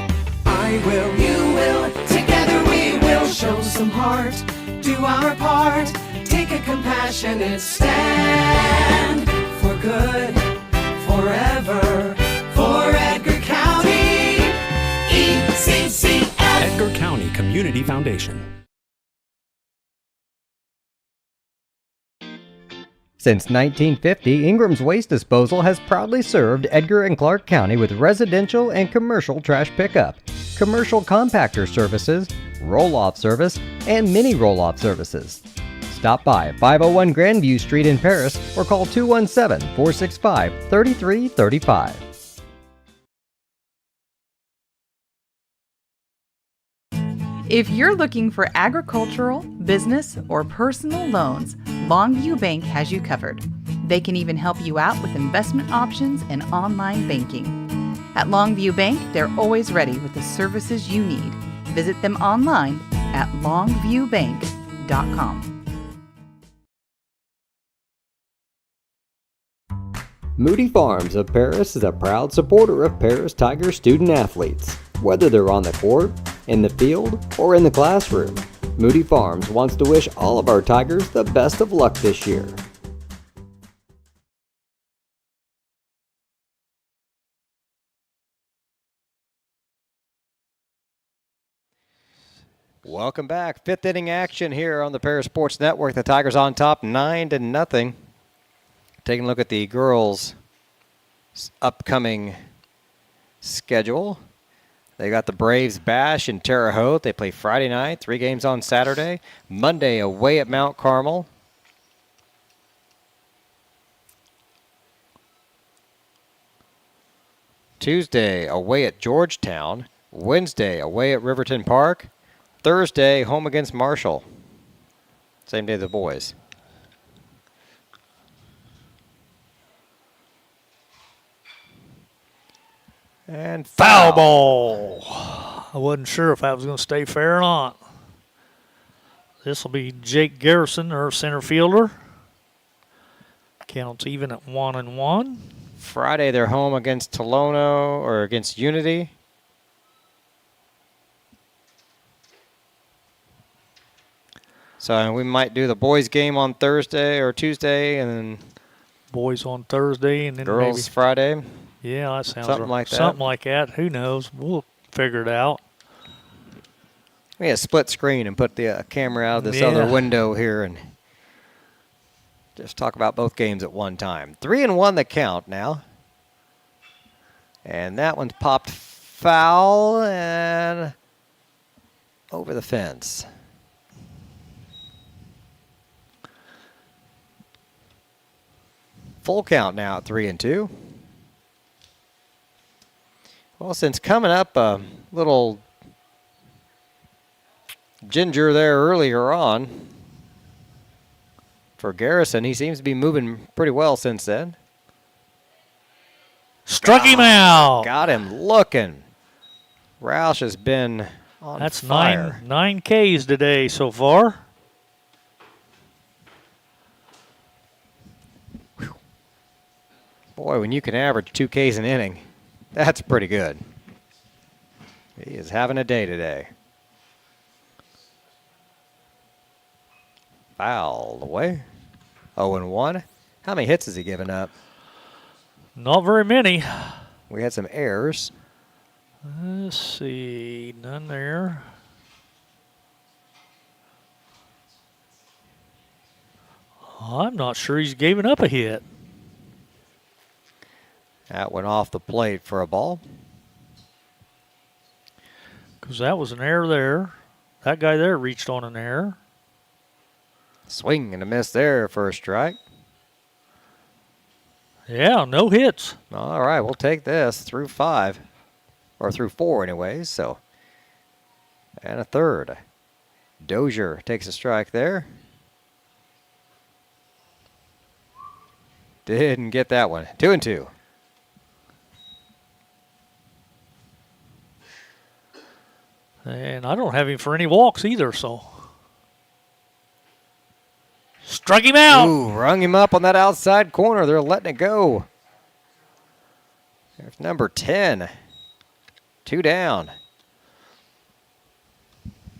I will, you will, together we will show some heart, do our part, take a compassionate stand for good, forever, for Edgar County, ECCF. Edgar County Community Foundation. Since 1950, Ingram's Waste Disposal has proudly served Edgar and Clark County with residential and commercial trash pickup, commercial compactor services, roll-off service, and mini roll-off services. Stop by 501 Grandview Street in Paris or call 217-465-3335. If you're looking for agricultural, business, or personal loans, Longview Bank has you covered. They can even help you out with investment options and online banking. At Longview Bank, they're always ready with the services you need. Visit them online at longviewbank.com. Moody Farms of Paris is a proud supporter of Paris Tiger student athletes. Whether they're on the court, in the field, or in the classroom, Moody Farms wants to wish all of our Tigers the best of luck this year. Welcome back. 5th inning action here on the Paris Sports Network. The Tigers on top 9-0. Taking a look at the girls' upcoming schedule. They got the Braves Bash in Terre Haute. They play Friday night, 3 games on Saturday. Monday away at Mount Carmel. Tuesday away at Georgetown. Wednesday away at Riverton Park. Thursday, home against Marshall. Same day the boys. And Foul ball. I wasn't sure if that was going to stay fair or not. This will be Jake Garrison, our center fielder. Counts even at 1-1. Friday, they're home against Tolono or against Unity. So we might do the boys game on Thursday or Tuesday, and then Boys on Thursday, and then girls maybe, Friday. yeah, that sounds Something like that. Something like that. Who knows? We'll figure it out. We had a split screen and put the camera out of this Yeah. other window here and just talk about both games at one time. 3-1 the count now. And that one's popped foul and over the fence. Full count now at 3-2. Well, since coming up a little ginger there earlier on for Garrison, he seems to be moving pretty well since then. Struck him out. Got him looking. Roush has been on That's fire. nine Ks today so far. Boy, when you can average 2 Ks an inning, that's pretty good. He is having a day today. Foul away. 0-1. How many hits has he given up? Not very many. We had some errors. Let's see. None there. I'm not sure he's given up a hit. That went off the plate for a ball. Because that was an error there. That guy there reached on an error. Swing and a miss there for a strike. Yeah, no hits. All right, we'll take this through 5. Or through 4 anyways, so. And a third. Dozier takes a strike there. Didn't get that one. 2-2. And I don't have him for any walks either, so. Struck him out. Ooh, rung him up on that outside corner. They're letting it go. There's number 10. 2 down.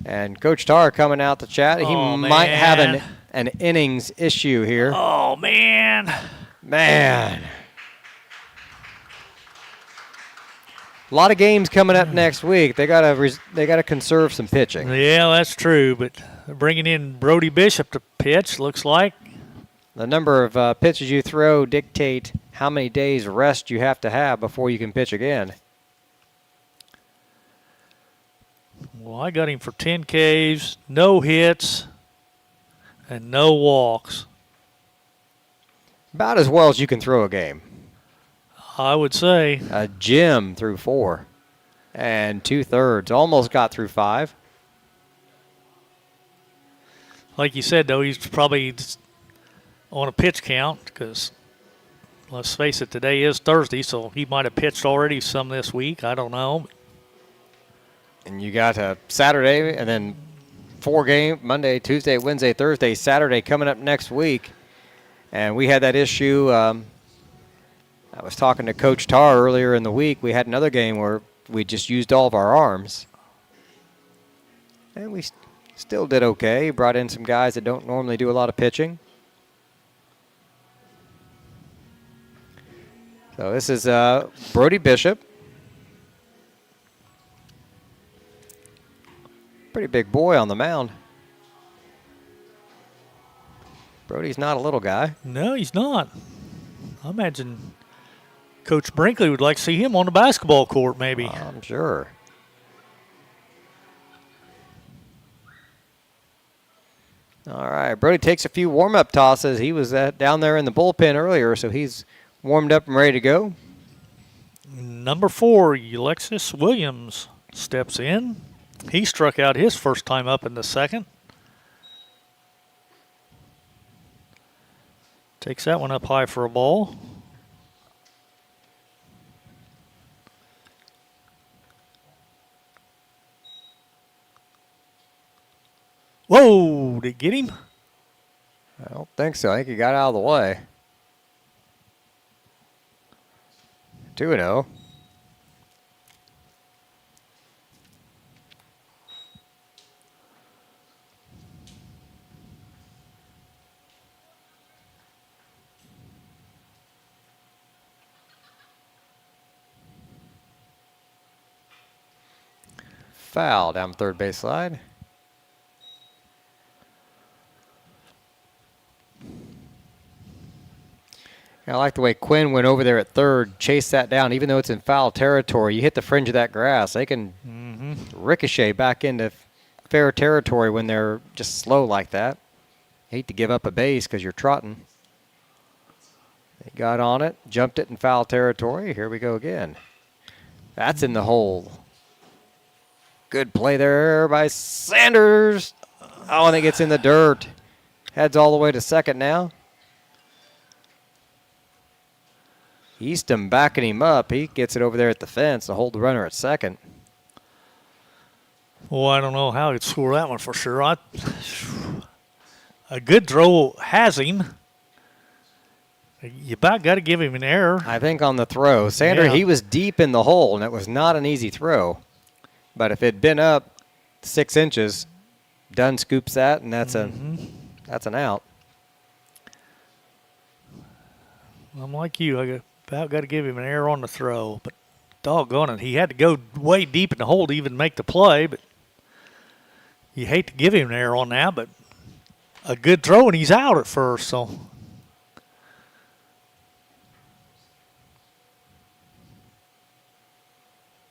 And Coach Tarr coming out to chat. He Oh, might have man. an innings issue here. Oh, man. Man. A lot of games coming up next week. They gotta conserve some pitching. Yeah, that's true, but bringing in Brody Bishop to pitch looks like. The number of pitches you throw dictate how many days rest you have to have before you can pitch again. Well, I got him for 10 Ks, no hits, and no walks. About as well as you can throw a game. I would say. Jim threw 4 and 2/3. Almost got through 5. Like you said, though, he's probably on a pitch count because, let's face it, today is Thursday, so he might have pitched already some this week. I don't know. And you got a Saturday and then 4 games, Monday, Tuesday, Wednesday, Thursday, Saturday coming up next week. And we had that issue. I was talking to Coach Tarr earlier in the week. We had another game where we just used all of our arms. And we still did okay. Brought in some guys that don't normally do a lot of pitching. So this is Brody Bishop. Pretty big boy on the mound. Brody's not a little guy. No, he's not. I imagine Coach Brinkley would like to see him on the basketball court, maybe. I'm sure. All right, Brody takes a few warm-up tosses. He was down there in the bullpen earlier, so he's warmed up and ready to go. Number 4, Alexis Williams steps in. He struck out his first time up in the second. Takes that one up high for a ball. Whoa, did it get him? I don't think so. I think he got out of the way. 2-0. Foul down the third base line. I like the way Quinn went over there at third, chased that down. Even though it's in foul territory, you hit the fringe of that grass, they can ricochet back into fair territory when they're just slow like that. Hate to give up a base because you're trotting. They got on it, jumped it in foul territory. Here we go again. That's in the hole. Good play there by Sanders. Oh, and it gets in the dirt. Heads all the way to second now. Easton backing him up. He gets it over there at the fence to hold the runner at second. Well, I don't know how he'd score that one for sure. A good throw has him. You about got to give him an error. I think on the throw. Sanders, he was deep in the hole, and it was not an easy throw. But if it had been up 6 inches, Dunn scoops that, and that's an out. I'm like you. I about got to give him an error on the throw. But doggone it, he had to go way deep in the hole to even make the play. But you hate to give him an error on that, but a good throw, and he's out at first. So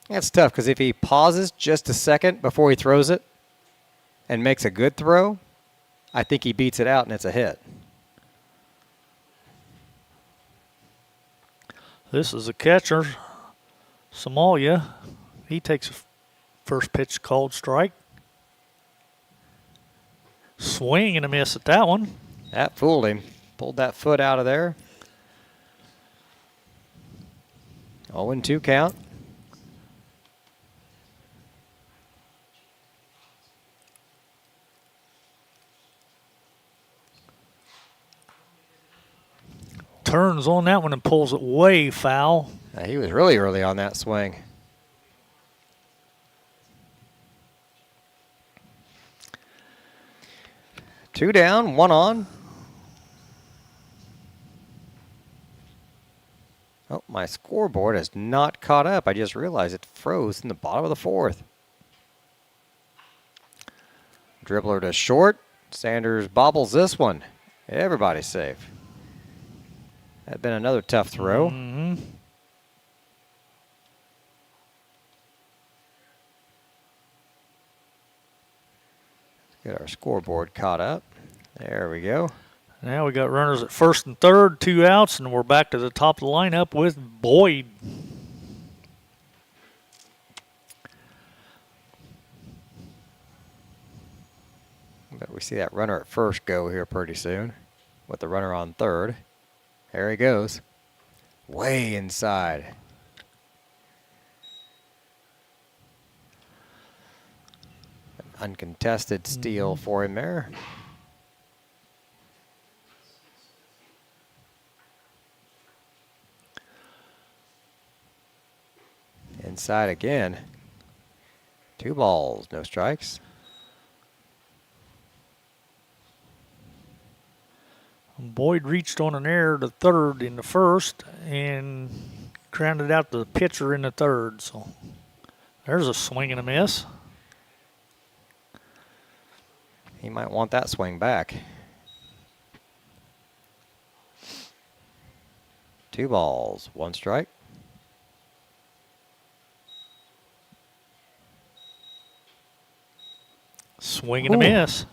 That's tough because if he pauses just a second before he throws it and makes a good throw, I think he beats it out and it's a hit. this is a catcher, Somalia. He takes a first pitch called strike. Swing and a miss at that one. That fooled him. Pulled that foot out of there. 0-2 count. Turns on that one and pulls it way foul. He was really early on that swing. Two down, one on. Oh, my scoreboard has not caught up. I just realized it froze in the bottom of the fourth. Dribbler to short. Sanders bobbles this one. Everybody's safe. That'd been another tough throw. Get our scoreboard caught up. There we go. Now we got runners at first and third, 2 outs, and we're back to the top of the lineup with Boyd. But we see that runner at first go here pretty soon with the runner on third. There he goes. Way inside. An uncontested steal for him there. Inside again. 2 balls, no strikes. Boyd reached on an error to third in the first and grounded out the pitcher in the third. So there's a swing and a miss. He might want that swing back. 2 balls, 1 strike. Swing and a miss.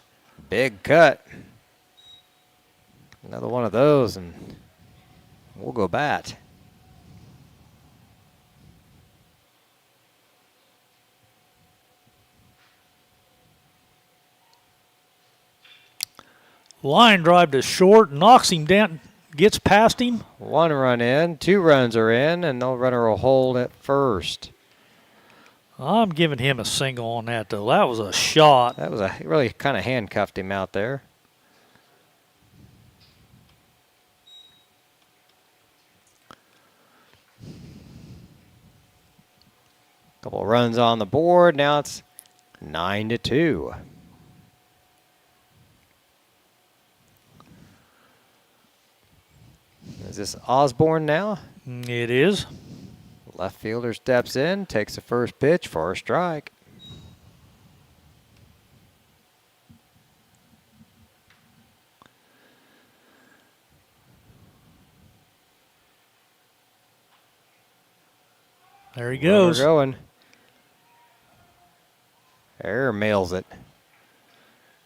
Big cut. Another one of those, and we'll go bat. Line drive to short, knocks him down, gets past him. 1 run in, 2 runs are in, and no runner will hold at first. I'm giving him a single on that, though. That was a shot. That was really kind of handcuffed him out there. Couple of runs on the board. Now it's 9-2. Is this Osborne now? It is. Left fielder steps in, takes the first pitch for a strike. There he goes. Runner going. There, mails it.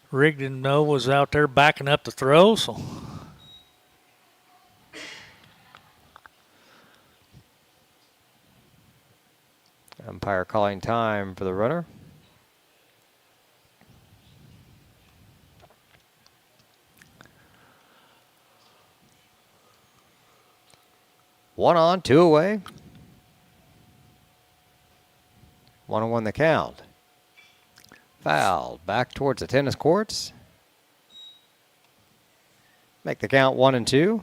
Rigdon, though, was out there backing up the throw, so. Umpire calling time for the runner. One on, 2 away. 1-1 the count. Foul back towards the tennis courts. Make the count 1-2.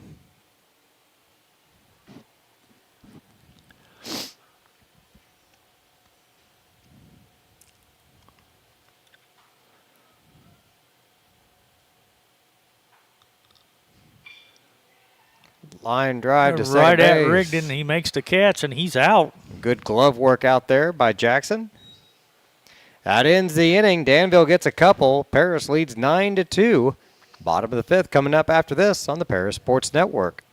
Line drive to second right base. at Rigdon. He makes the catch, and he's out. Good glove work out there by Jackson. That ends the inning. Danville gets a couple. Paris leads 9-2. Bottom of the 5th coming up after this on the Paris Sports Network.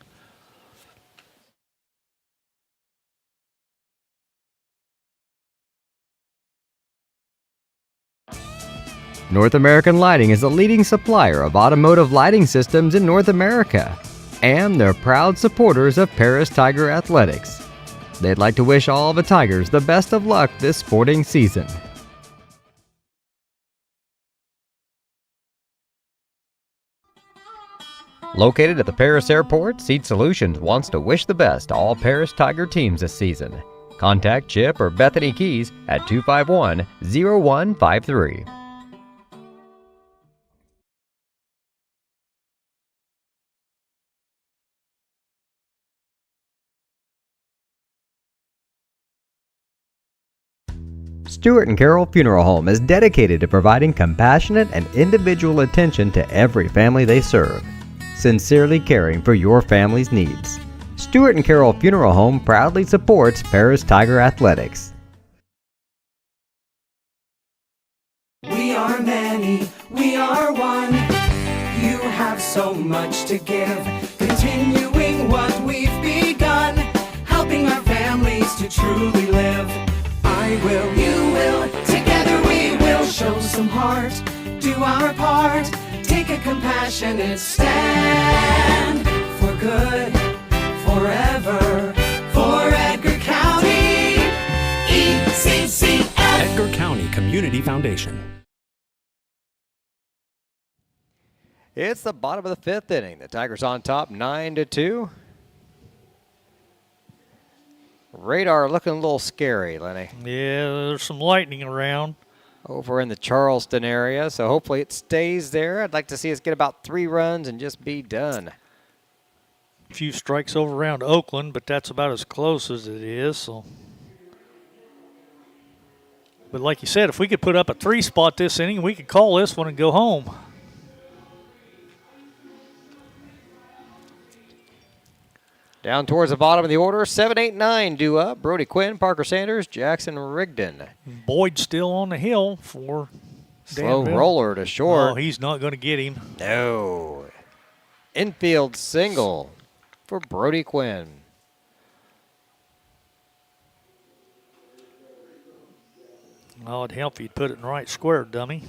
North American Lighting is a leading supplier of automotive lighting systems in North America, and they're proud supporters of Paris Tiger Athletics. They'd like to wish all the Tigers the best of luck this sporting season. Located at the Paris Airport, Seat Solutions wants to wish the best to all Paris Tiger teams this season. Contact Chip or Bethany Keys at 251-0153. Stewart and Carroll Funeral Home is dedicated to providing compassionate and individual attention to every family they serve, sincerely caring for your family's needs. Stewart and Carroll Funeral Home proudly supports Paris Tiger Athletics. We are many, we are one. You have so much to give, continuing what we've begun, helping our families to truly live. I will, you will, together we will show some heart, do our part, take a compassionate stand for good, forever, for Edgar County, ECCF. Edgar County Community Foundation. It's the bottom of the 5th inning. The Tigers on top 9-2. Radar looking a little scary, Lenny. Yeah, there's some lightning around. Over in the Charleston area, so hopefully it stays there. I'd like to see us get about 3 runs and just be done. A few strikes over around Oakland, but that's about as close as it is. So, but like you said, if we could put up a 3 spot this inning, we could call this one and go home. Down towards the bottom of the order, 7, 8, 9 due up. Brody Quinn, Parker Sanders, Jackson Rigdon. Boyd still on the hill for Slow Danville. roller to short. Oh, he's not going to get him. No. Infield single for Brody Quinn. Oh, it'd help if you'd put it in the right square, dummy.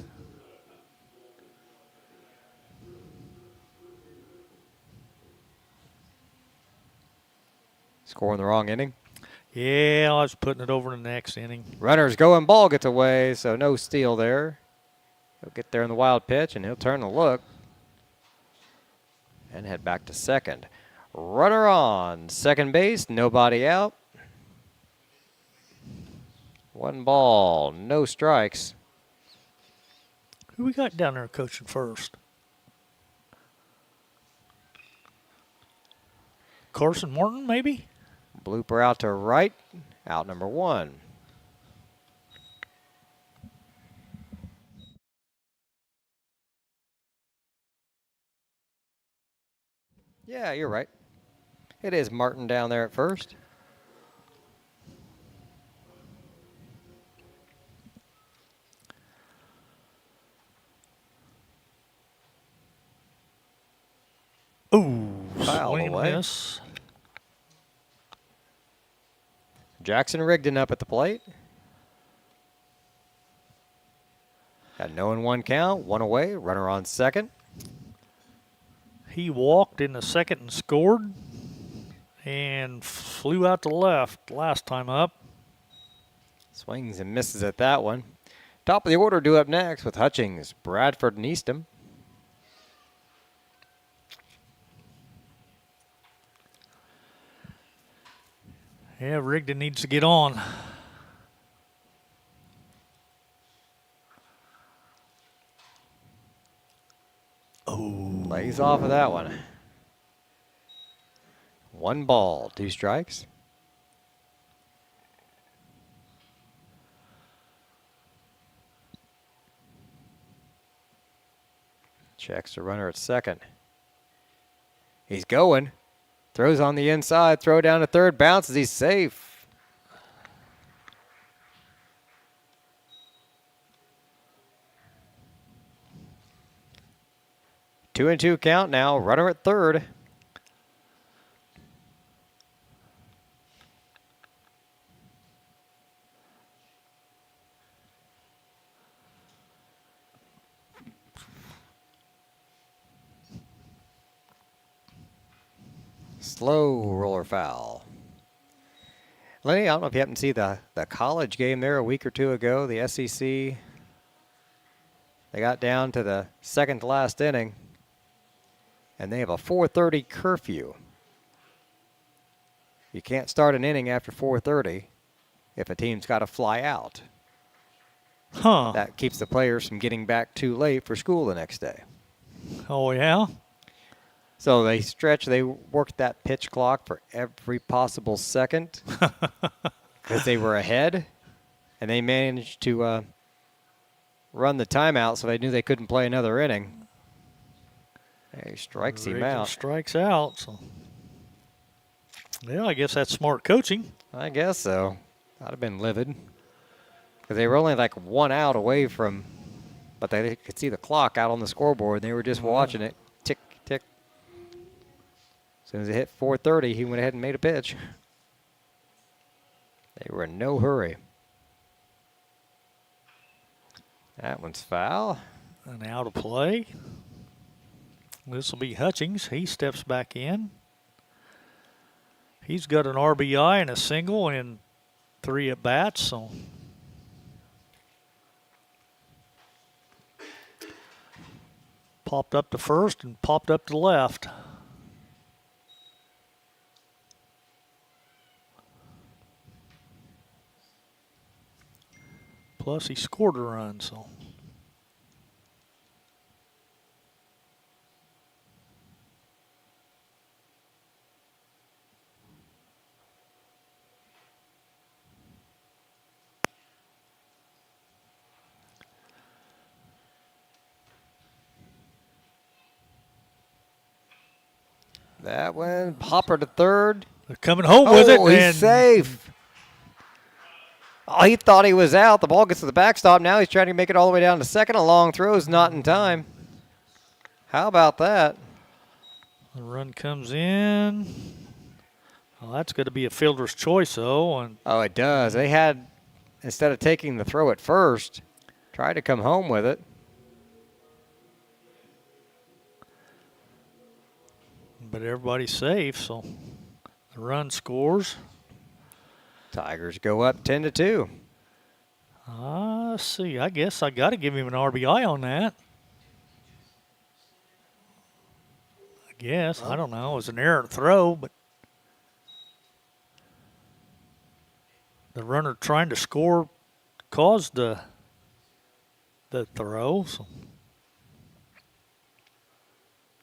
Scoring the wrong inning. Yeah, I was putting it over in the next inning. Runners going, ball gets away, so no steal there. He'll get there in the wild pitch, and he'll turn the look. and head back to second. Runner on second base, nobody out. 1 ball, no strikes. Who we got down there coaching first? Carson Morton, maybe? Blooper out to right, out number 1. Yeah, you're right. It is Martin down there at first. Ooh, Foul swing and away. miss. Jackson Rigdon up at the plate. Got no in 1 count, 1 away, runner on second. He walked in the second and scored and flew out to left last time up. Swings and misses at that one. Top of the order due up next with Hutchings, Bradford, and Eastham. Yeah, Rigdon needs to get on. Lays off of that one. 1 ball, 2 strikes. Checks the runner at second. He's going. Throws on the inside, throw down to third, bounces, he's safe. Two and 2 count now, runner at third. Slow roller foul. Lenny, I don't know if you happen to see the college game there a week or 2 ago, the SEC. They got down to the second to last inning, and they have a 4:30 curfew. You can't start an inning after 4:30 if a team's got to fly out. Huh. That keeps the players from getting back too late for school the next day. Oh, yeah? So they worked that pitch clock for every possible second because they were ahead, and they managed to run the timeout so they knew they couldn't play another inning. He strikes him Rigdon out. strikes out. So. Yeah, I guess that's smart coaching. I guess so. I'd have been livid because they were only like 1 out away from, but they could see the clock out on the scoreboard, and they were just watching it tick, tick. As soon as it hit 4:30, he went ahead and made a pitch. They were in no hurry. That one's foul. And out of play. This will be Hutchings. He steps back in. He's got an RBI and a single and 3 at bats. So popped up to first and popped up to left. Plus, he scored a run, so. That one, Hopper to third. They're coming home with it. Oh, he's And safe. Oh, he thought he was out. The ball gets to the backstop. Now he's trying to make it all the way down to second. A long throw is not in time. How about that? the run comes in. Well, that's going to be a fielder's choice, though. And Oh, it does. They had, instead of taking the throw at first, tried to come home with it. but everybody's safe, so the run scores. Tigers go up 10-2. See, I guess I got to give him an RBI on that. guess. I don't know. It was an errant throw, but the runner trying to score caused the throw. So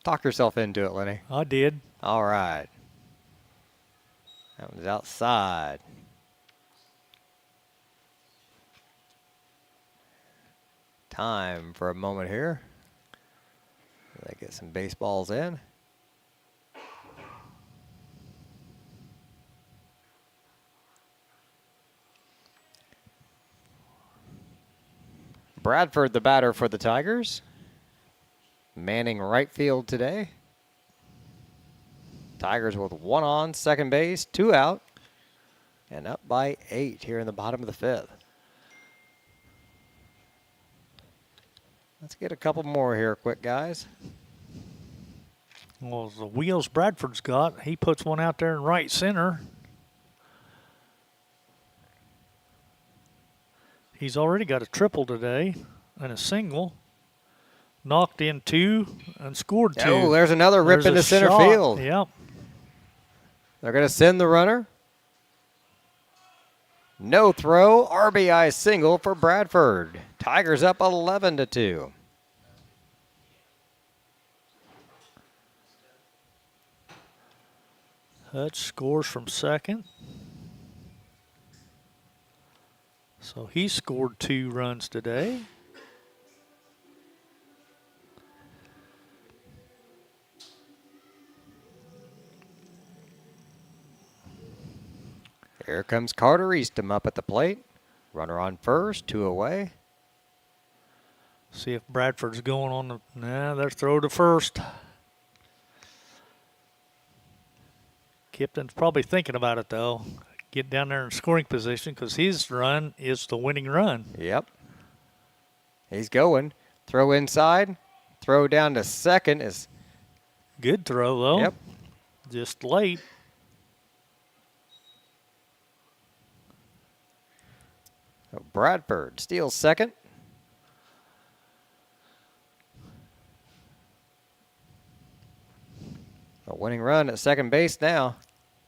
Talk yourself into it, Lenny. I did. All right. That was outside. Time for a moment here. They get some baseballs in. Bradford, the batter for the Tigers. Manning right field today. Tigers with 1 on, second base, 2 out, and up by 8 here in the bottom of the 5th. Let's get a couple more here quick, guys. Well, the wheels Bradford's got, he puts one out there in right center. He's already got a triple today and a single. Knocked in 2 and scored 2. Oh, there's another rip There's into a center shot. field. Yep. They're going to send the runner. No throw, RBI single for Bradford. Tigers up 11-2. Hutch scores from second. So he scored 2 runs today. Here comes Carter Eastham up at the plate. Runner on first, 2 away. See if Bradford's going on the... Nah, there's throw to first. Kipton's probably thinking about it, though. Get down there in scoring position because his run is the winning run. Yep. He's going. Throw inside. Throw down to second is... Good throw, though. Yep. Just late. Bradford steals second. A winning run at second base now.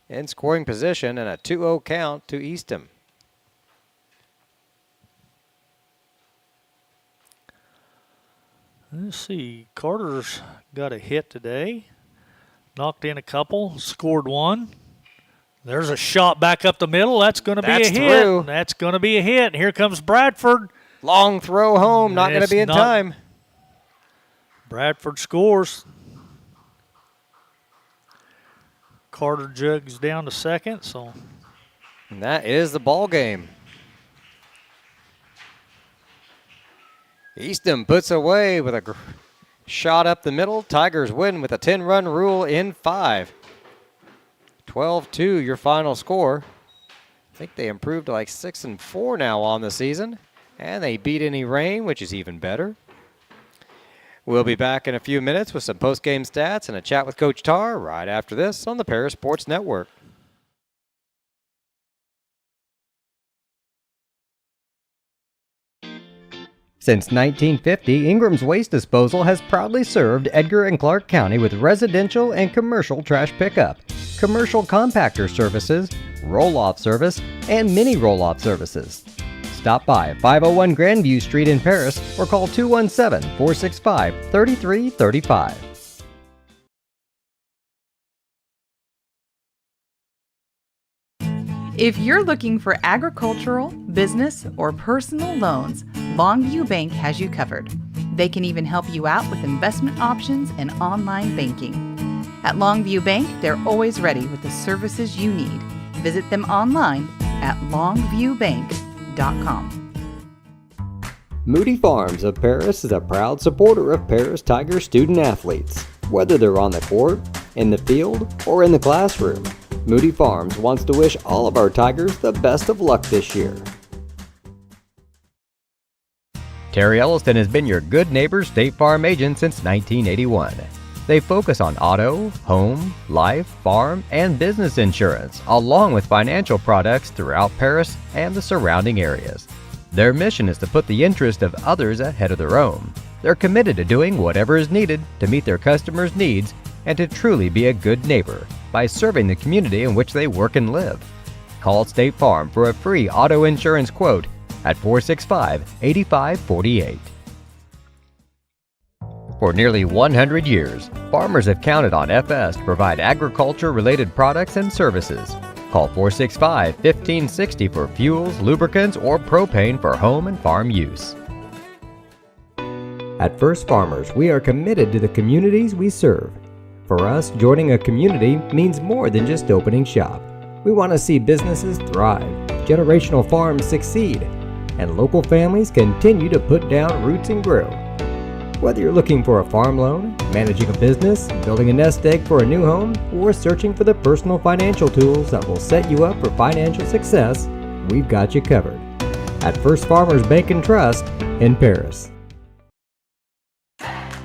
In scoring position and a 2-0 count to Eastham. Let's see. Carter's got a hit today. Knocked in a couple. Scored 1. There's a shot back up the middle. That's going to be a hit. Through. That's going to be a hit. Here comes Bradford. Long throw home. Not going to It's be in not- time. Bradford scores. Carter jugs down to second. So And that is the ball game. Eastham puts away with a shot up the middle. Tigers win with a 10-run rule in 5. 12-2 your final score. I think they improved to like 6-4 now on the season. And they beat any rain, which is even better. We'll be back in a few minutes with some post-game stats and a chat with Coach Tarr right after this on the Paris Sports Network. Since 1950, Ingram's Waste Disposal has proudly served Edgar and Clark County with residential and commercial trash pickup, commercial compactor services, roll-off service, and mini roll-off services. Stop by 501 Grandview Street in Paris or call 217-465-3335. If you're looking for agricultural, business, or personal loans, Longview Bank has you covered. They can even help you out with investment options and online banking. At Longview Bank, they're always ready with the services you need. Visit them online at longviewbank.com. Moody Farms of Paris is a proud supporter of Paris Tiger student athletes. Whether they're on the court, in the field, or in the classroom, Moody Farms wants to wish all of our Tigers the best of luck this year. Terry Elliston has been your good neighbor State Farm agent since 1981. They focus on auto, home, life, farm, and business insurance, along with financial products throughout Paris and the surrounding areas. Their mission is to put the interest of others ahead of their own. They're committed to doing whatever is needed to meet their customers' needs and to truly be a good neighbor by serving the community in which they work and live. Call State Farm for a free auto insurance quote at 465-8548. For nearly 100 years, farmers have counted on FS to provide agriculture-related products and services. Call 465-1560 for fuels, lubricants, or propane for home and farm use. At First Farmers, we are committed to the communities we serve. For us, joining a community means more than just opening shop. We want to see businesses thrive, generational farms succeed, and local families continue to put down roots and grow. Whether you're looking for a farm loan, managing a business, building a nest egg for a new home, or searching for the personal financial tools that will set you up for financial success, we've got you covered. At First Farmers Bank and Trust in Paris.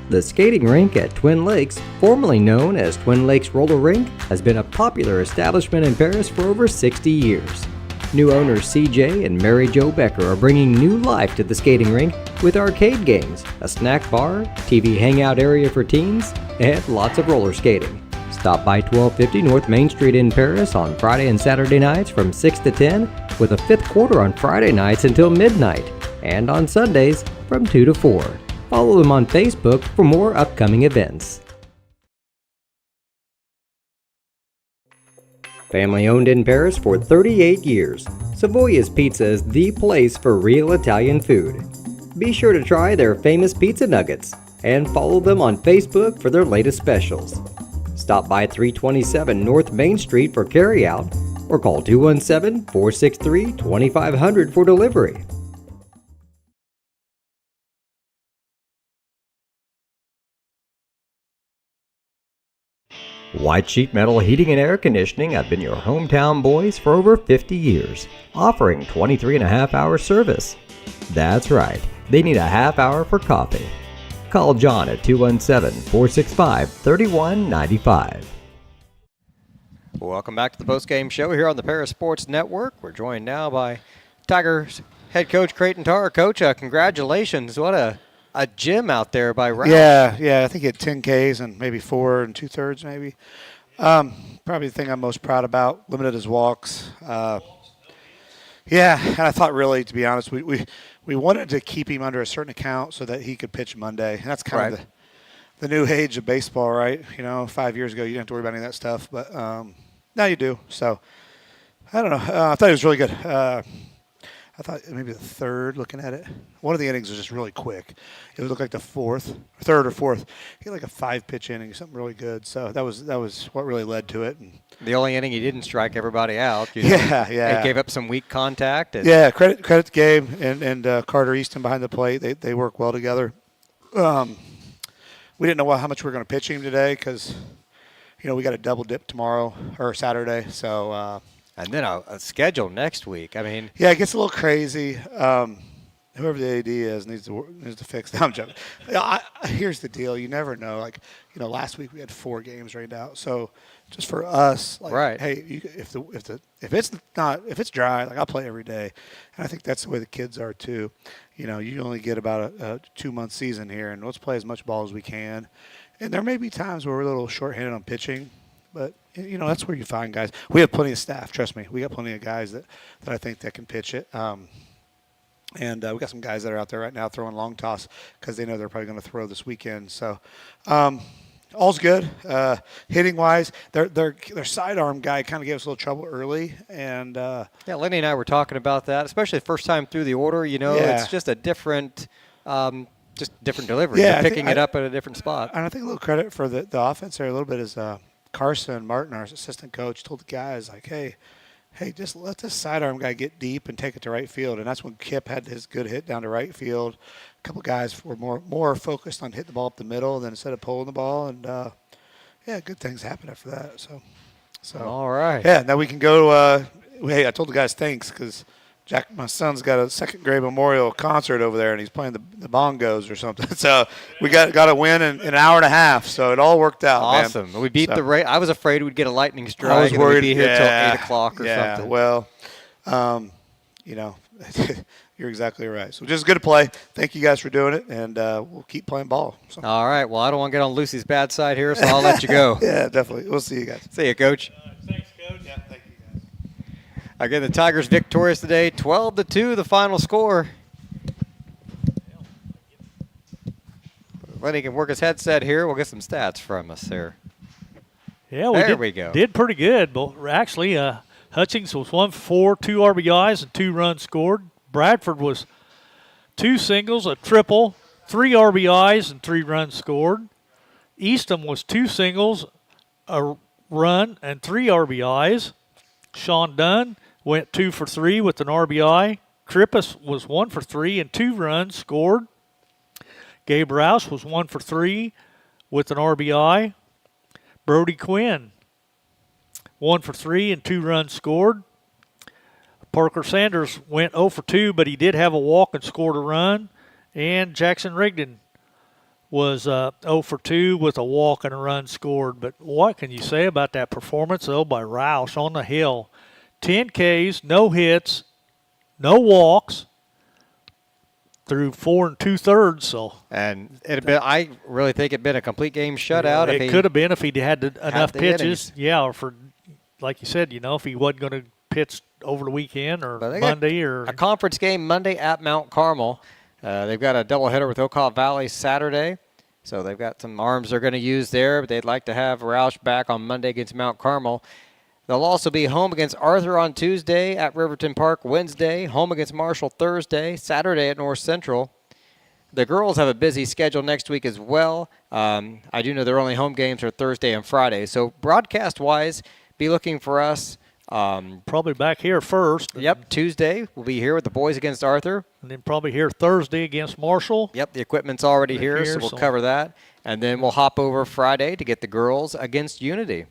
The skating rink at Twin Lakes, formerly known as Twin Lakes Roller Rink, has been a popular establishment in Paris for over 60 years. New owners CJ and Mary Jo Becker are bringing new life to the skating rink with arcade games, a snack bar, TV hangout area for teens, and lots of roller skating. Stop by 1250 North Main Street in Paris on Friday and Saturday nights from 6 to 10, with a fifth quarter on Friday nights until midnight, and on Sundays from 2 to 4. Follow them on Facebook for more upcoming events. Family owned in Paris for 38 years, Savoya's Pizza is the place for real Italian food. Be sure to try their famous pizza nuggets and follow them on Facebook for their latest specials. Stop by 327 North Main Street for carryout or call 217-463-2500 for delivery. White Sheet Metal Heating and Air Conditioning have been your hometown boys for over 50 years, offering 23.5-hour service. That's right, they need a half hour for coffee. Call John at 217-465-3195. Welcome back to the postgame show here on the Paris Sports Network. We're joined now by Tigers head coach Creighton Tarr. Coach, congratulations. What a gym out there by Ralph. Yeah, I think he had 10 Ks and maybe 4 2/3 maybe. Probably the thing I'm most proud about, limited his walks. And I thought really, to be honest, we wanted to keep him under a certain account so that he could pitch Monday. And that's kind of the new age of baseball, right? 5 years ago you didn't have to worry about any of that stuff, but now you do. So, I don't know. I thought he was really good. I thought maybe the third, looking at it. One of the innings was just really quick. It would look like the third or fourth. He had like a 5-pitch inning, something really good. So that was what really led to it. And the only inning he didn't strike everybody out. Yeah. He gave up some weak contact. Credit to Gabe and Carter Easton behind the plate. They work well together. We didn't know how much we were going to pitch him today because, we got a double dip tomorrow or Saturday. So. And then a schedule next week. I mean, yeah, it gets a little crazy. Whoever the AD is needs to fix that. I'm joking. Here's the deal: you never know. Last week we had 4 games rained out. So just for us, hey, if it's dry, I'll play every day. And I think that's the way the kids are too. You only get about a 2-month season here, and let's play as much ball as we can. And there may be times where we're a little shorthanded on pitching. But, that's where you find guys. We have plenty of staff, trust me. We got plenty of guys that I think that can pitch it. And we got some guys that are out there right now throwing long toss because they know they're probably going to throw this weekend. So, all's good. Hitting-wise, their sidearm guy kind of gave us a little trouble early. And Lenny and I were talking about that, especially the first time through the order. It's just a different delivery. Yeah, You're picking it up at a different spot. And I think a little credit for the offense there a little bit is Carson Martin, our assistant coach, told the guys, hey, just let this sidearm guy get deep and take it to right field. And that's when Kip had his good hit down to right field. A couple guys were more focused on hitting the ball up the middle than instead of pulling the ball. And, good things happened after that. So all right. Yeah, now we can go. I told the guys thanks because my son's got a second grade memorial concert over there, and he's playing the bongos or something. So we got a win in an hour and a half. So it all worked out. Awesome. Man. We beat the rate. I was afraid we'd get a lightning strike. I was worried. We'd be here till 8 o'clock or something. Well, you know, you're exactly right. So just good to play. Thank you guys for doing it, and we'll keep playing ball. So. All right. Well, I don't want to get on Lucy's bad side here, so I'll let you go. Yeah, definitely. We'll see you guys. See you, Coach. Thanks, Coach. Yeah, thank you guys. Again, the Tigers victorious today, 12-2, the final score. Lenny can work his headset here. We'll get some stats from us there. Yeah, There we go. Did pretty good. But actually, Hutchings was 1 for 4, 2 RBIs and 2 runs scored. Bradford was 2 singles, a triple, 3 RBIs and 3 runs scored. Eastham was 2 singles, a run and 3 RBIs. Sean Dunn went 2 for 3 with an RBI. Krippus was 1 for 3 and 2 runs scored. Gabe Rouse was 1 for 3 with an RBI. Brody Quinn, 1 for 3 and 2 runs scored. Parker Sanders went 0 for 2, but he did have a walk and scored a run. And Jackson Rigdon was 0 for 2 with a walk and a run scored. But what can you say about that performance, though, by Rouse on the hill? 10 Ks, no hits, no walks, through 4 2/3. So, And I really think it'd been a complete game shutout. It could have been if he'd had enough the pitches. innings. Yeah, or for, like you said, if he wasn't going to pitch over the weekend or But they got Monday or a conference game Monday at Mount Carmel. They've got a doubleheader with Ocala Valley Saturday. So they've got some arms they're going to use there. But they'd like to have Roush back on Monday against Mount Carmel. They'll also be home against Arthur on Tuesday, at Riverton Park Wednesday, home against Marshall Thursday, Saturday at North Central. The girls have a busy schedule next week as well. I do know their only home games are Thursday and Friday. So broadcast-wise, be looking for us. probably back here first. Yep, Tuesday we'll be here with the boys against Arthur. And then probably here Thursday against Marshall. Yep, the equipment's already They're here, here, so we'll so- cover that. And then we'll hop over Friday to get the girls against Unity.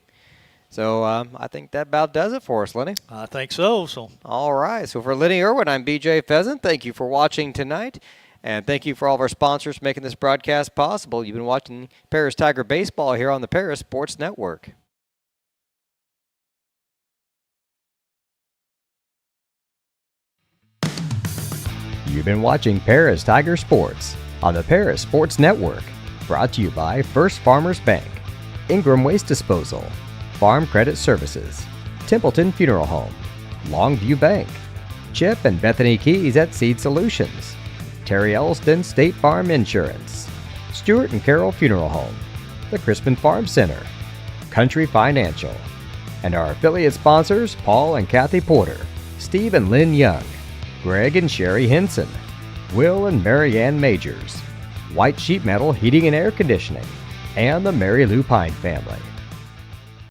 So I think that about does it for us, Lenny. I think so. So All right. So for Lenny Irwin, I'm BJ Pheasant. Thank you for watching tonight. And thank you for all of our sponsors making this broadcast possible. You've been watching Paris Tiger Baseball here on the Paris Sports Network. You've been watching Paris Tiger Sports on the Paris Sports Network. Brought to you by First Farmers Bank, Ingram Waste Disposal, Farm Credit Services, Templeton Funeral Home, Longview Bank, Chip and Bethany Keys at Seed Solutions, Terry Elston State Farm Insurance, Stewart and Carroll Funeral Home, the Crispin Farm Center, Country Financial, and our affiliate sponsors Paul and Kathy Porter, Steve and Lynn Young, Greg and Sherry Henson, Will and Mary Ann Majors, White Sheet Metal Heating and Air Conditioning, and the Mary Lou Pine family.